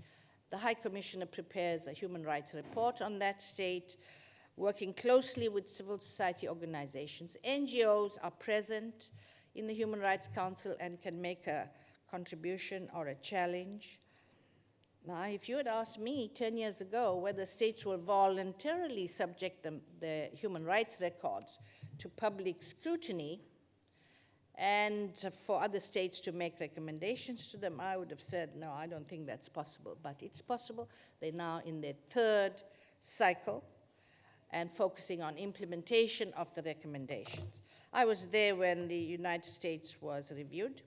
The High Commissioner prepares a human rights report on that state, working closely with civil society organizations. NGOs are present in the Human Rights Council and can make a contribution or a challenge. Now, if you had asked me 10 years ago whether states will voluntarily subject their human rights records to public scrutiny and for other states to make recommendations to them, I would have said, no, I don't think that's possible. But it's possible. They're now in their 3rd cycle and focusing on implementation of the recommendations. I was there when the United States was reviewed.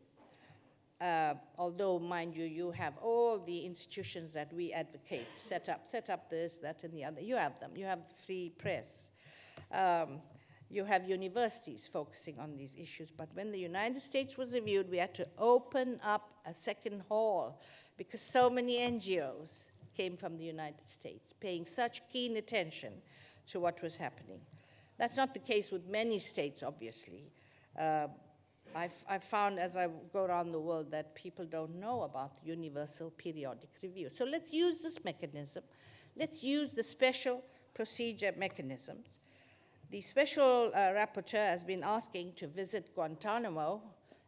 Although, mind you, you have all the institutions that we advocate, set up this, that, and the other. You have them. You have free press. You have universities focusing on these issues. But when the United States was reviewed, we had to open up a second hall because so many NGOs came from the United States, paying such keen attention to what was happening. That's not the case with many states, obviously. I've found as I go around the world that people don't know about the Universal Periodic Review. So let's use this mechanism. Let's use the special procedure mechanisms. The special rapporteur has been asking to visit Guantanamo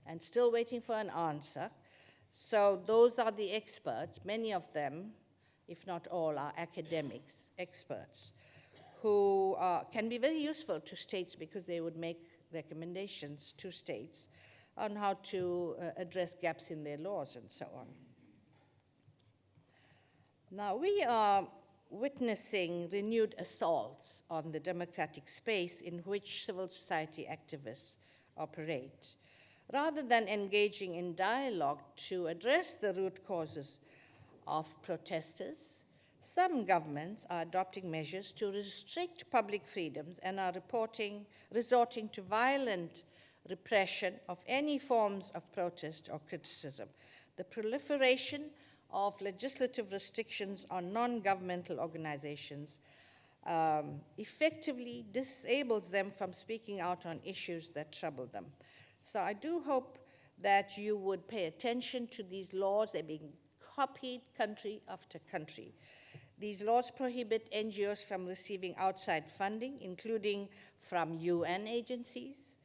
and still waiting for an answer. So those are the experts. Many of them, if not all, are academics, experts, who can be very useful to states because they would make recommendations to states on how to address gaps in their laws and so on. Now, we are witnessing renewed assaults on the democratic space in which civil society activists operate. Rather than engaging in dialogue to address the root causes of protesters, some governments are adopting measures to restrict public freedoms and are resorting to violent repression of any forms of protest or criticism. The proliferation of legislative restrictions on non-governmental organizations effectively disables them from speaking out on issues that trouble them. So I do hope that you would pay attention to these laws. They're being copied country after country. These laws prohibit NGOs from receiving outside funding, including from UN agencies.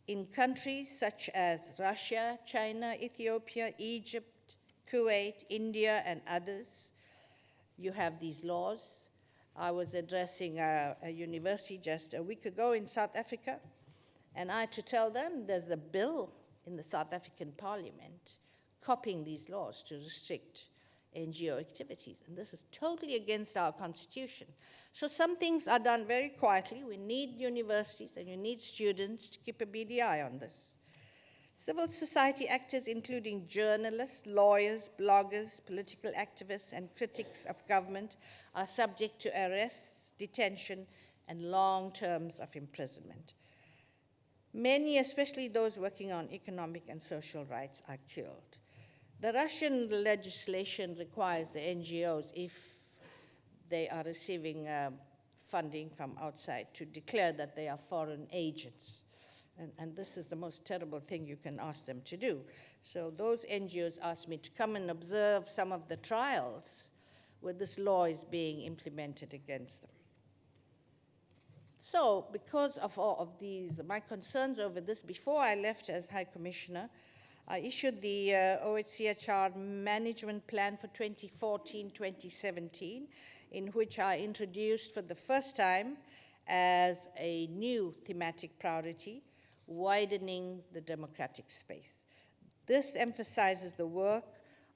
In countries such as Russia, China, Ethiopia, Egypt, Kuwait, India, and others, you have these laws. I was addressing a university just a week ago in South Africa, and I had to tell them there's a bill in the South African parliament copying these laws to restrict NGO activities. And this is totally against our constitution. So some things are done very quietly. We need universities and you need students to keep a beady eye on this. Civil society actors, including journalists, lawyers, bloggers, political activists, and critics of government, are subject to arrests, detention, and long terms of imprisonment. Many, especially those working on economic and social rights, are killed. The Russian legislation requires the NGOs, if they are receiving funding from outside, to declare that they are foreign agents. And this is the most terrible thing you can ask them to do. So those NGOs asked me to come and observe some of the trials where this law is being implemented against them. So because of all of these, my concerns over this, before I left as High Commissioner, I issued the OHCHR Management Plan for 2014-2017, in which I introduced for the first time as a new thematic priority, widening the democratic space. This emphasizes the work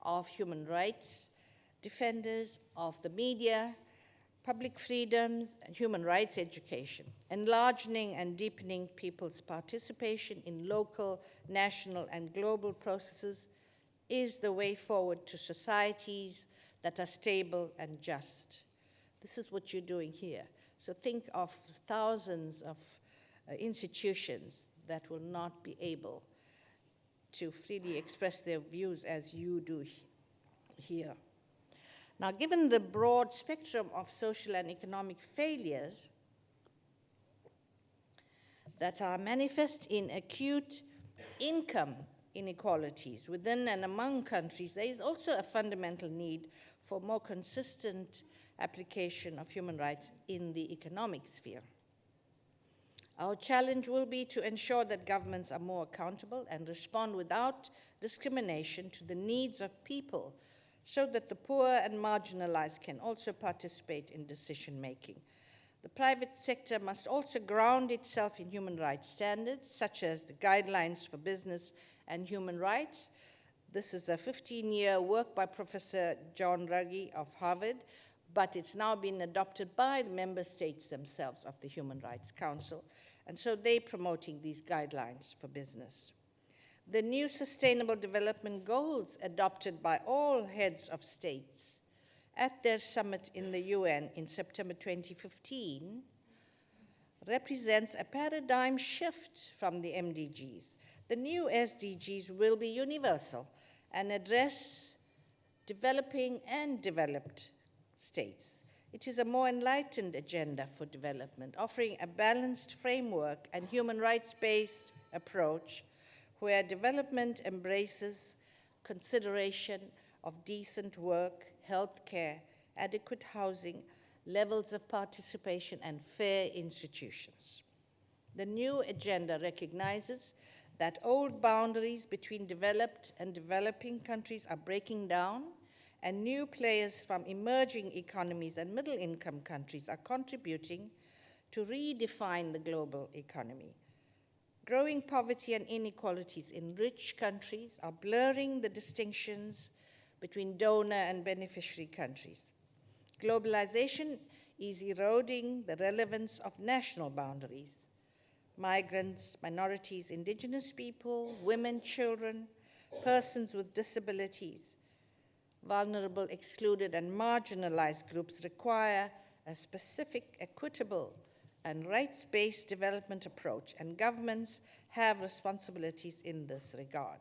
of human rights defenders, of the media, public freedoms, and human rights education, enlarging and deepening people's participation in local, national, and global processes is the way forward to societies that are stable and just. This is what you're doing here. So think of thousands of institutions that will not be able to freely express their views as you do here. Now, given the broad spectrum of social and economic failures that are manifest in acute income inequalities within and among countries, there is also a fundamental need for more consistent application of human rights in the economic sphere. Our challenge will be to ensure that governments are more accountable and respond without discrimination to the needs of people, so that the poor and marginalized can also participate in decision-making. The private sector must also ground itself in human rights standards, such as the Guidelines for Business and Human Rights. This is a 15-year work by Professor John Ruggie of Harvard, but it's now been adopted by the member states themselves of the Human Rights Council, and so they're promoting these guidelines for business. The new Sustainable Development Goals adopted by all heads of states at their summit in the UN in September 2015 represents a paradigm shift from the MDGs. The new SDGs will be universal and address developing and developed states. It is a more enlightened agenda for development, offering a balanced framework and human rights-based approach where development embraces consideration of decent work, health care, adequate housing, levels of participation, and fair institutions. The new agenda recognizes that old boundaries between developed and developing countries are breaking down, and new players from emerging economies and middle-income countries are contributing to redefine the global economy. Growing poverty and inequalities in rich countries are blurring the distinctions between donor and beneficiary countries. Globalization is eroding the relevance of national boundaries. Migrants, minorities, indigenous people, women, children, persons with disabilities, vulnerable, excluded, and marginalized groups require a specific, equitable, and rights-based development approach, and governments have responsibilities in this regard.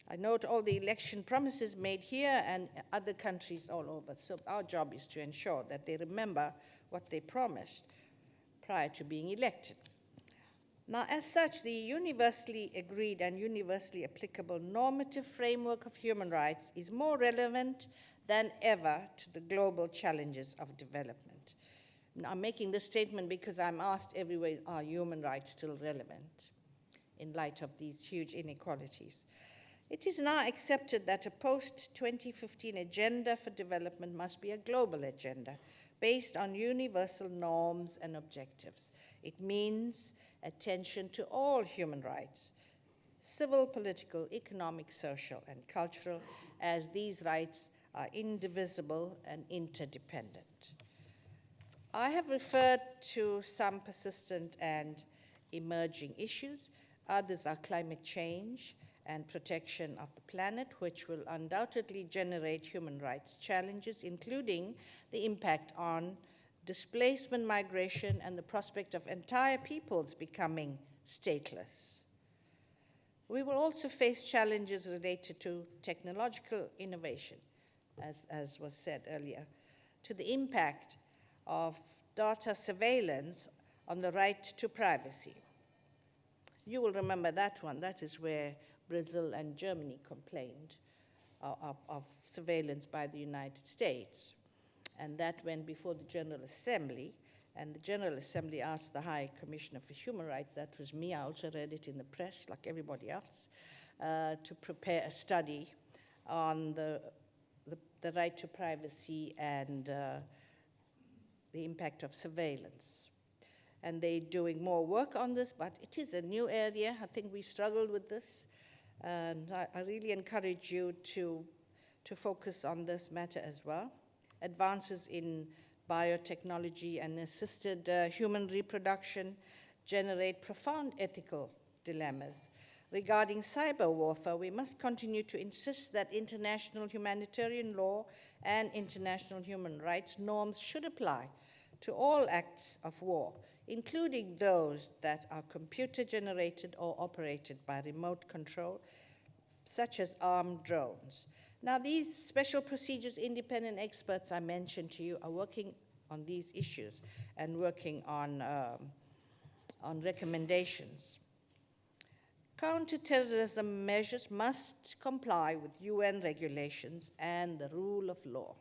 I note all the election promises made here and other countries all over, so our job is to ensure that they remember what they promised prior to being elected. Now, as such, the universally agreed and universally applicable normative framework of human rights is more relevant than ever to the global challenges of development. I'm making this statement because I'm asked every way, are human rights still relevant in light of these huge inequalities? It is now accepted that a post-2015 agenda for development must be a global agenda based on universal norms and objectives. It means attention to all human rights, civil, political, economic, social, and cultural, as these rights are indivisible and interdependent. I have referred to some persistent and emerging issues. Others are climate change and protection of the planet, which will undoubtedly generate human rights challenges, including the impact on displacement, migration, and the prospect of entire peoples becoming stateless. We will also face challenges related to technological innovation, as was said earlier, to the impact of data surveillance on the right to privacy. You will remember that one. That is where Brazil and Germany complained of surveillance by the United States. And that went before the General Assembly, and the General Assembly asked the High Commissioner for Human Rights, that was me, I also read it in the press like everybody else, to prepare a study on the right to privacy and the impact of surveillance. And they're doing more work on this, but it is a new area. I think we struggled with this. And I really encourage you to focus on this matter as well. Advances in biotechnology and assisted human reproduction generate profound ethical dilemmas. Regarding cyber warfare, we must continue to insist that international humanitarian law and international human rights norms should apply to all acts of war, including those that are computer-generated or operated by remote control, such as armed drones. Now, these special procedures, independent experts I mentioned to you, are working on these issues and working on recommendations. Counterterrorism measures must comply with UN regulations and the rule of law.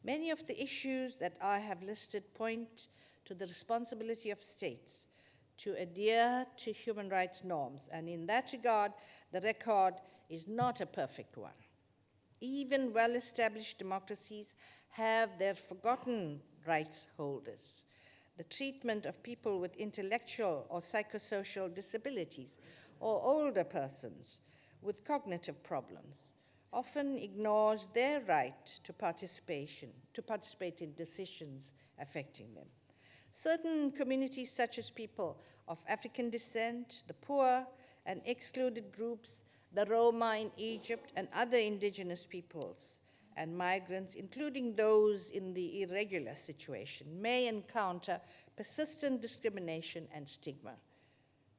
Many of the issues that I have listed point to the responsibility of states to adhere to human rights norms, and in that regard, the record is not a perfect one. Even well-established democracies have their forgotten rights holders. The treatment of people with intellectual or psychosocial disabilities or older persons with cognitive problems often ignores their right to participate in decisions affecting them. Certain communities, such as people of African descent, the poor and excluded groups, the Roma in Egypt, and other indigenous peoples and migrants, including those in the irregular situation, may encounter persistent discrimination and stigma.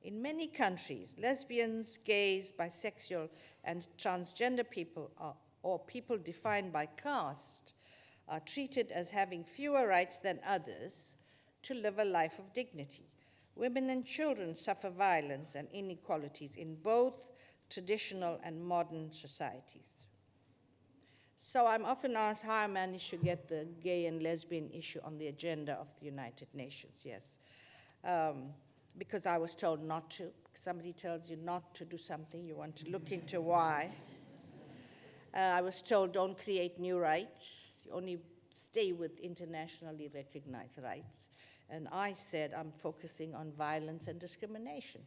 In many countries, lesbians, gays, bisexual, and transgender people or people defined by caste are treated as having fewer rights than others to live a life of dignity. Women and children suffer violence and inequalities in both traditional and modern societies. So I'm often asked how I managed to get the gay and lesbian issue on the agenda of the United Nations. Yes, because I was told not to. Somebody tells you not to do something, you want to look into why. I was told don't create new rights, you only stay with internationally recognized rights. And I said I'm focusing on violence and discrimination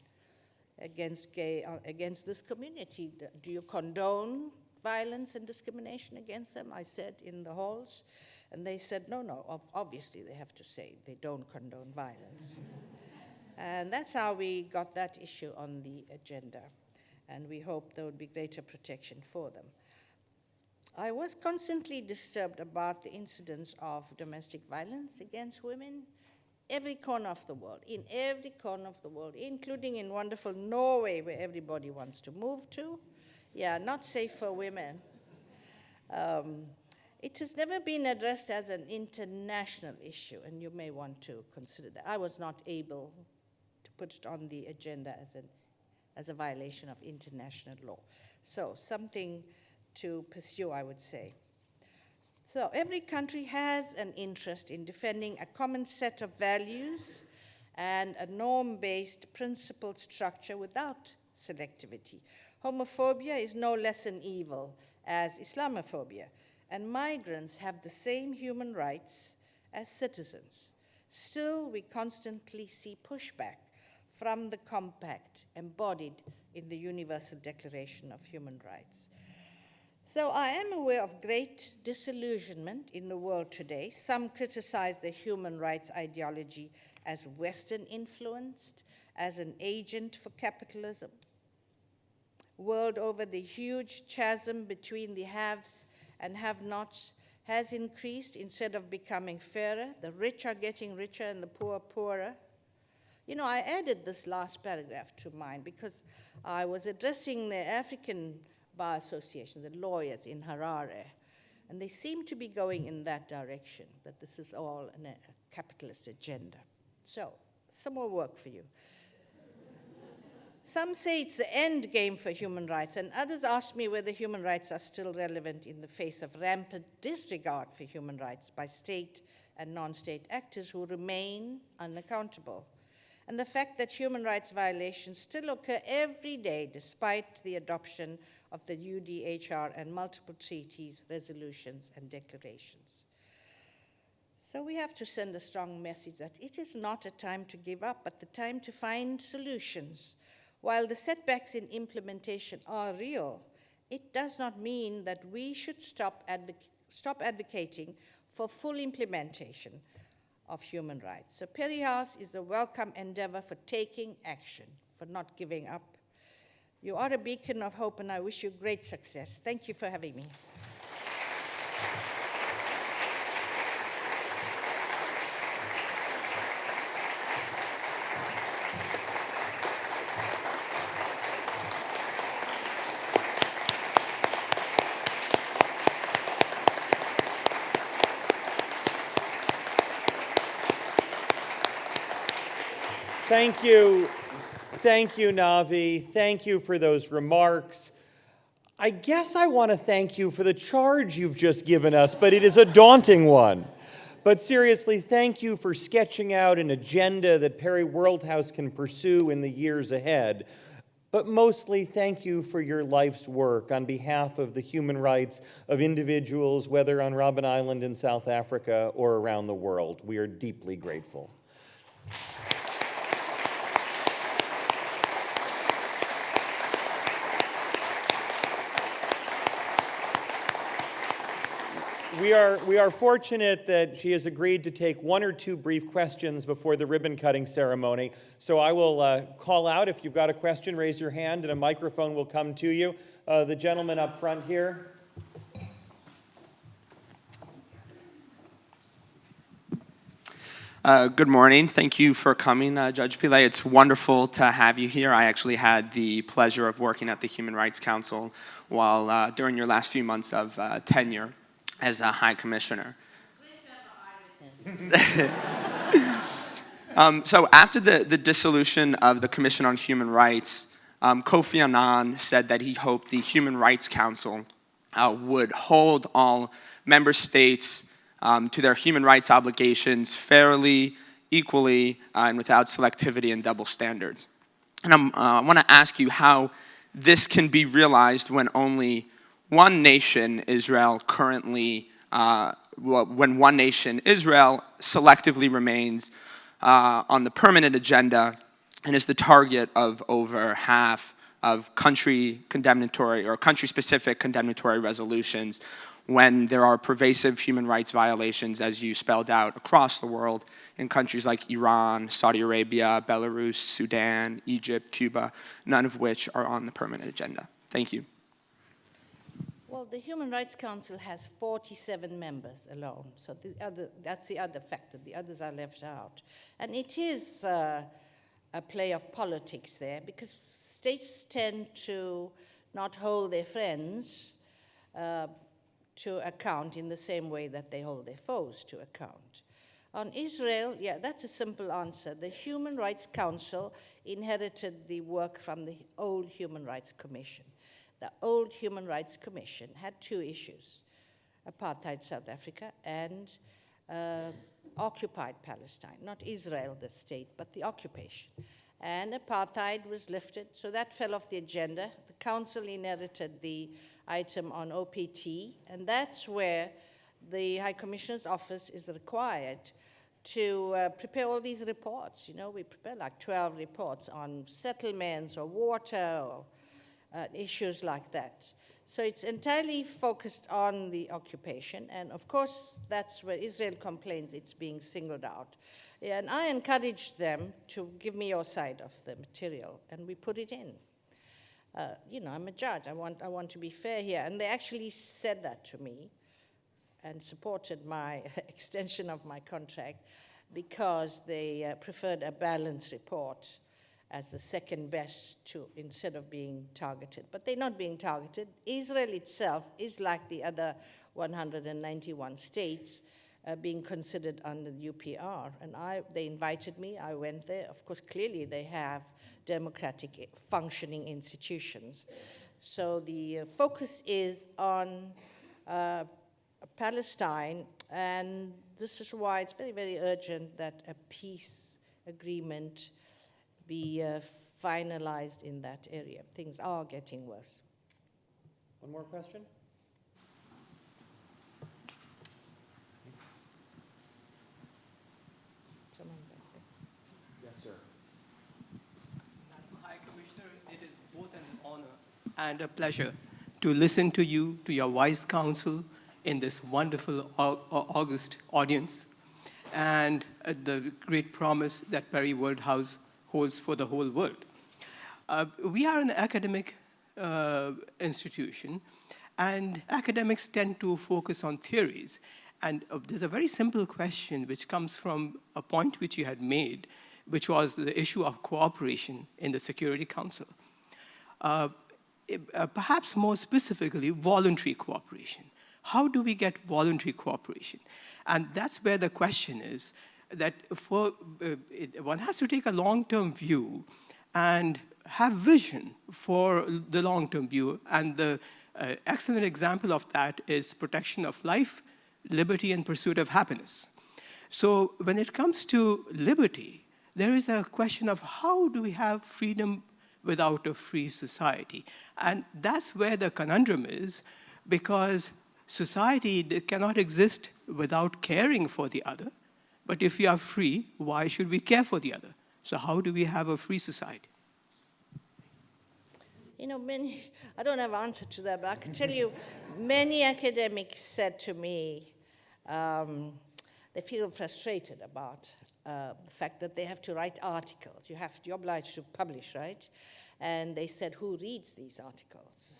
against this community. Do you condone violence and discrimination against them? I said in the halls. And they said, no, obviously they have to say they don't condone violence. And that's how we got that issue on the agenda. And we hope there would be greater protection for them. I was constantly disturbed about the incidence of domestic violence against women every corner of the world, in every corner of the world, including in wonderful Norway, where everybody wants to move to. Yeah, not safe for women. It has never been addressed as an international issue, and you may want to consider that. I was not able to put it on the agenda as a violation of international law. So something to pursue, I would say. So every country has an interest in defending a common set of values and a norm-based principle structure without selectivity. Homophobia is no less an evil as Islamophobia, and migrants have the same human rights as citizens. Still, we constantly see pushback from the compact embodied in the Universal Declaration of Human Rights. So I am aware of great disillusionment in the world today. Some criticize the human rights ideology as Western influenced, as an agent for capitalism. World over, the huge chasm between the haves and have-nots has increased instead of becoming fairer. The rich are getting richer and the poor poorer. You know, I added this last paragraph to mine because I was addressing the African Bar Association, the lawyers in Harare, and they seem to be going in that direction, that this is all a capitalist agenda. So, some more work for you. Some say it's the end game for human rights, and others ask me whether human rights are still relevant in the face of rampant disregard for human rights by state and non-state actors who remain unaccountable. And the fact that human rights violations still occur every day despite the adoption of the UDHR and multiple treaties, resolutions, and declarations. So we have to send a strong message that it is not a time to give up, but the time to find solutions. While the setbacks in implementation are real, it does not mean that we should stop advocating for full implementation of human rights. So Perry House is a welcome endeavor for taking action, for not giving up. You are a beacon of hope, and I wish you great success. Thank you for having me. Thank you. Thank you, Navi. Thank you for those remarks. I guess I want to thank you for the charge you've just given us, but it is a daunting one. But seriously, thank you for sketching out an agenda that Perry Worldhouse can pursue in the years ahead. But mostly, thank you for your life's work on behalf of the human rights of individuals, whether on Robben Island in South Africa or around the world. We are deeply grateful. We are fortunate that she has agreed to take one or two brief questions before the ribbon-cutting ceremony. So I will call out. If you've got a question, raise your hand, and a microphone will come to you. The gentleman up front here. Good morning. Thank you for coming, Judge Pillay. It's wonderful to have you here. I actually had the pleasure of working at the Human Rights Council while during your last few months of tenure as a High Commissioner. So after the dissolution of the Commission on Human Rights, Kofi Annan said that he hoped the Human Rights Council would hold all member states to their human rights obligations fairly, equally, and without selectivity and double standards. And I want to ask you how this can be realized when only one nation, Israel, currently, when one nation, Israel, selectively remains on the permanent agenda and is the target of over half of country condemnatory or country-specific condemnatory resolutions when there are pervasive human rights violations, as you spelled out, across the world in countries like Iran, Saudi Arabia, Belarus, Sudan, Egypt, Cuba, none of which are on the permanent agenda. Thank you. Well, the Human Rights Council has 47 members alone, so that's the other factor. The others are left out. And it is a play of politics there, because states tend to not hold their friends to account in the same way that they hold their foes to account. On Israel, yeah, that's a simple answer. The Human Rights Council inherited the work from the old Human Rights Commission. The old Human Rights Commission had two issues. apartheid South Africa, and occupied Palestine, not Israel, the state, but the occupation. And apartheid was lifted, so that fell off the agenda. The council inherited the item on OPT, and that's where the High Commissioner's office is required to prepare all these reports. You know, we prepare like 12 reports on settlements or water or issues like that. So it's entirely focused on the occupation, and of course, that's where Israel complains it's being singled out. And I encouraged them to give me your side of the material, and we put it in. You know, I'm a judge. I want to be fair here. And they actually said that to me and supported my extension of my contract because they preferred a balanced report as the second best to, instead of being targeted. But they're not being targeted. Israel itself is like the other 191 states being considered under the UPR. And they invited me, I went there. Of course, clearly they have democratic functioning institutions. So the focus is on Palestine, and this is why it's very, very urgent that a peace agreement be finalized in that area. Things are getting worse. One more question? Someone back there. Yes, sir. High Commissioner, it is both an honor and a pleasure to listen to you, to your wise counsel in this wonderful August audience, and the great promise that Perry World House holds for the whole world. We are an academic institution, and academics tend to focus on theories. And there's a very simple question which comes from a point which you had made, which was the issue of cooperation in the Security Council. Perhaps more specifically, voluntary cooperation. How do we get voluntary cooperation? And that's where the question is, that one has to take a long-term view and have vision for the long-term view. And the excellent example of that is protection of life, liberty, and pursuit of happiness. So when it comes to liberty, there is a question of how do we have freedom without a free society? And that's where the conundrum is, because society cannot exist without caring for the other. But if we are free, why should we care for the other? So how do we have a free society? You know, I don't have an answer to that, but I can tell you, many academics said to me, they feel frustrated about the fact that they have to write articles. You're obliged to publish, right? And they said, who reads these articles?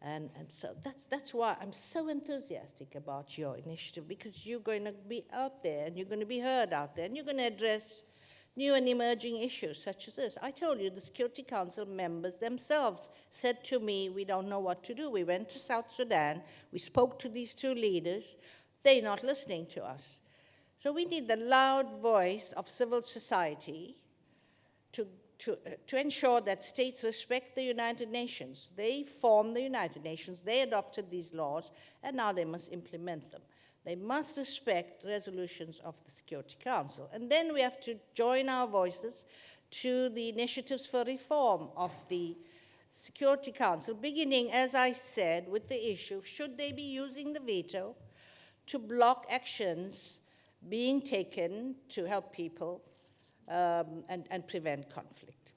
And so that's why I'm so enthusiastic about your initiative, because you're going to be out there, and you're going to be heard out there, and you're going to address new and emerging issues such as this. I told you the Security Council members themselves said to me, we don't know what to do. We went to South Sudan. We spoke to these two leaders. They're not listening to us. So we need the loud voice of civil society to ensure that states respect the United Nations. They formed the United Nations, they adopted these laws, and now they must implement them. They must respect resolutions of the Security Council. And then we have to join our voices to the initiatives for reform of the Security Council, beginning, as I said, with the issue, should they be using the veto to block actions being taken to help people and prevent conflict.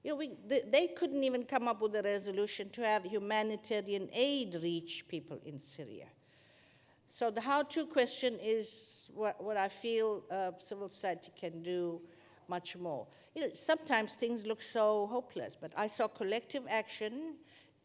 You know, they couldn't even come up with a resolution to have humanitarian aid reach people in Syria. So the how-to question is what I feel civil society can do much more. You know, sometimes things look so hopeless, but I saw collective action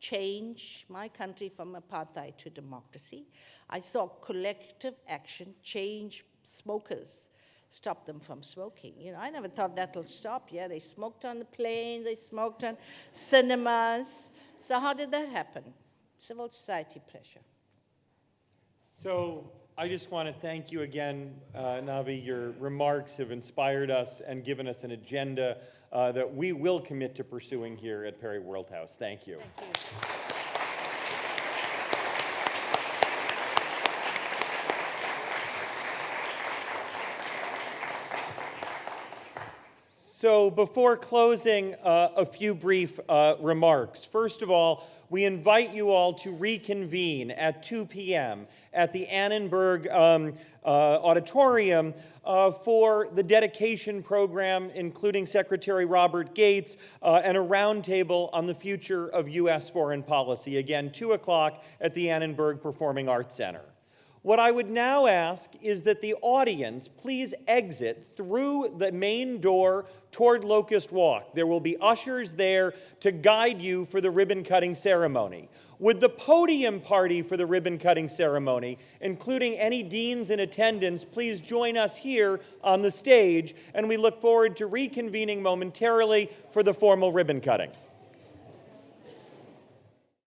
change my country from apartheid to democracy. I saw collective action change smokers, stop them from smoking. You know, I never thought that'll stop. Yeah, they smoked on the planes, they smoked on cinemas. So how did that happen? Civil society pressure. So I just want to thank you again, Navi. Your remarks have inspired us and given us an agenda that we will commit to pursuing here at Perry World House. Thank you. Thank you. So before closing, a few brief remarks. First of all, we invite you all to reconvene at 2 p.m. at the Annenberg Auditorium for the dedication program, including Secretary Robert Gates, and a roundtable on the future of U.S. foreign policy. Again, 2 o'clock at the Annenberg Performing Arts Center. What I would now ask is that the audience please exit through the main door toward Locust Walk. There will be ushers there to guide you for the ribbon-cutting ceremony. Would the podium party for the ribbon-cutting ceremony, including any deans in attendance, please join us here on the stage, and we look forward to reconvening momentarily for the formal ribbon-cutting.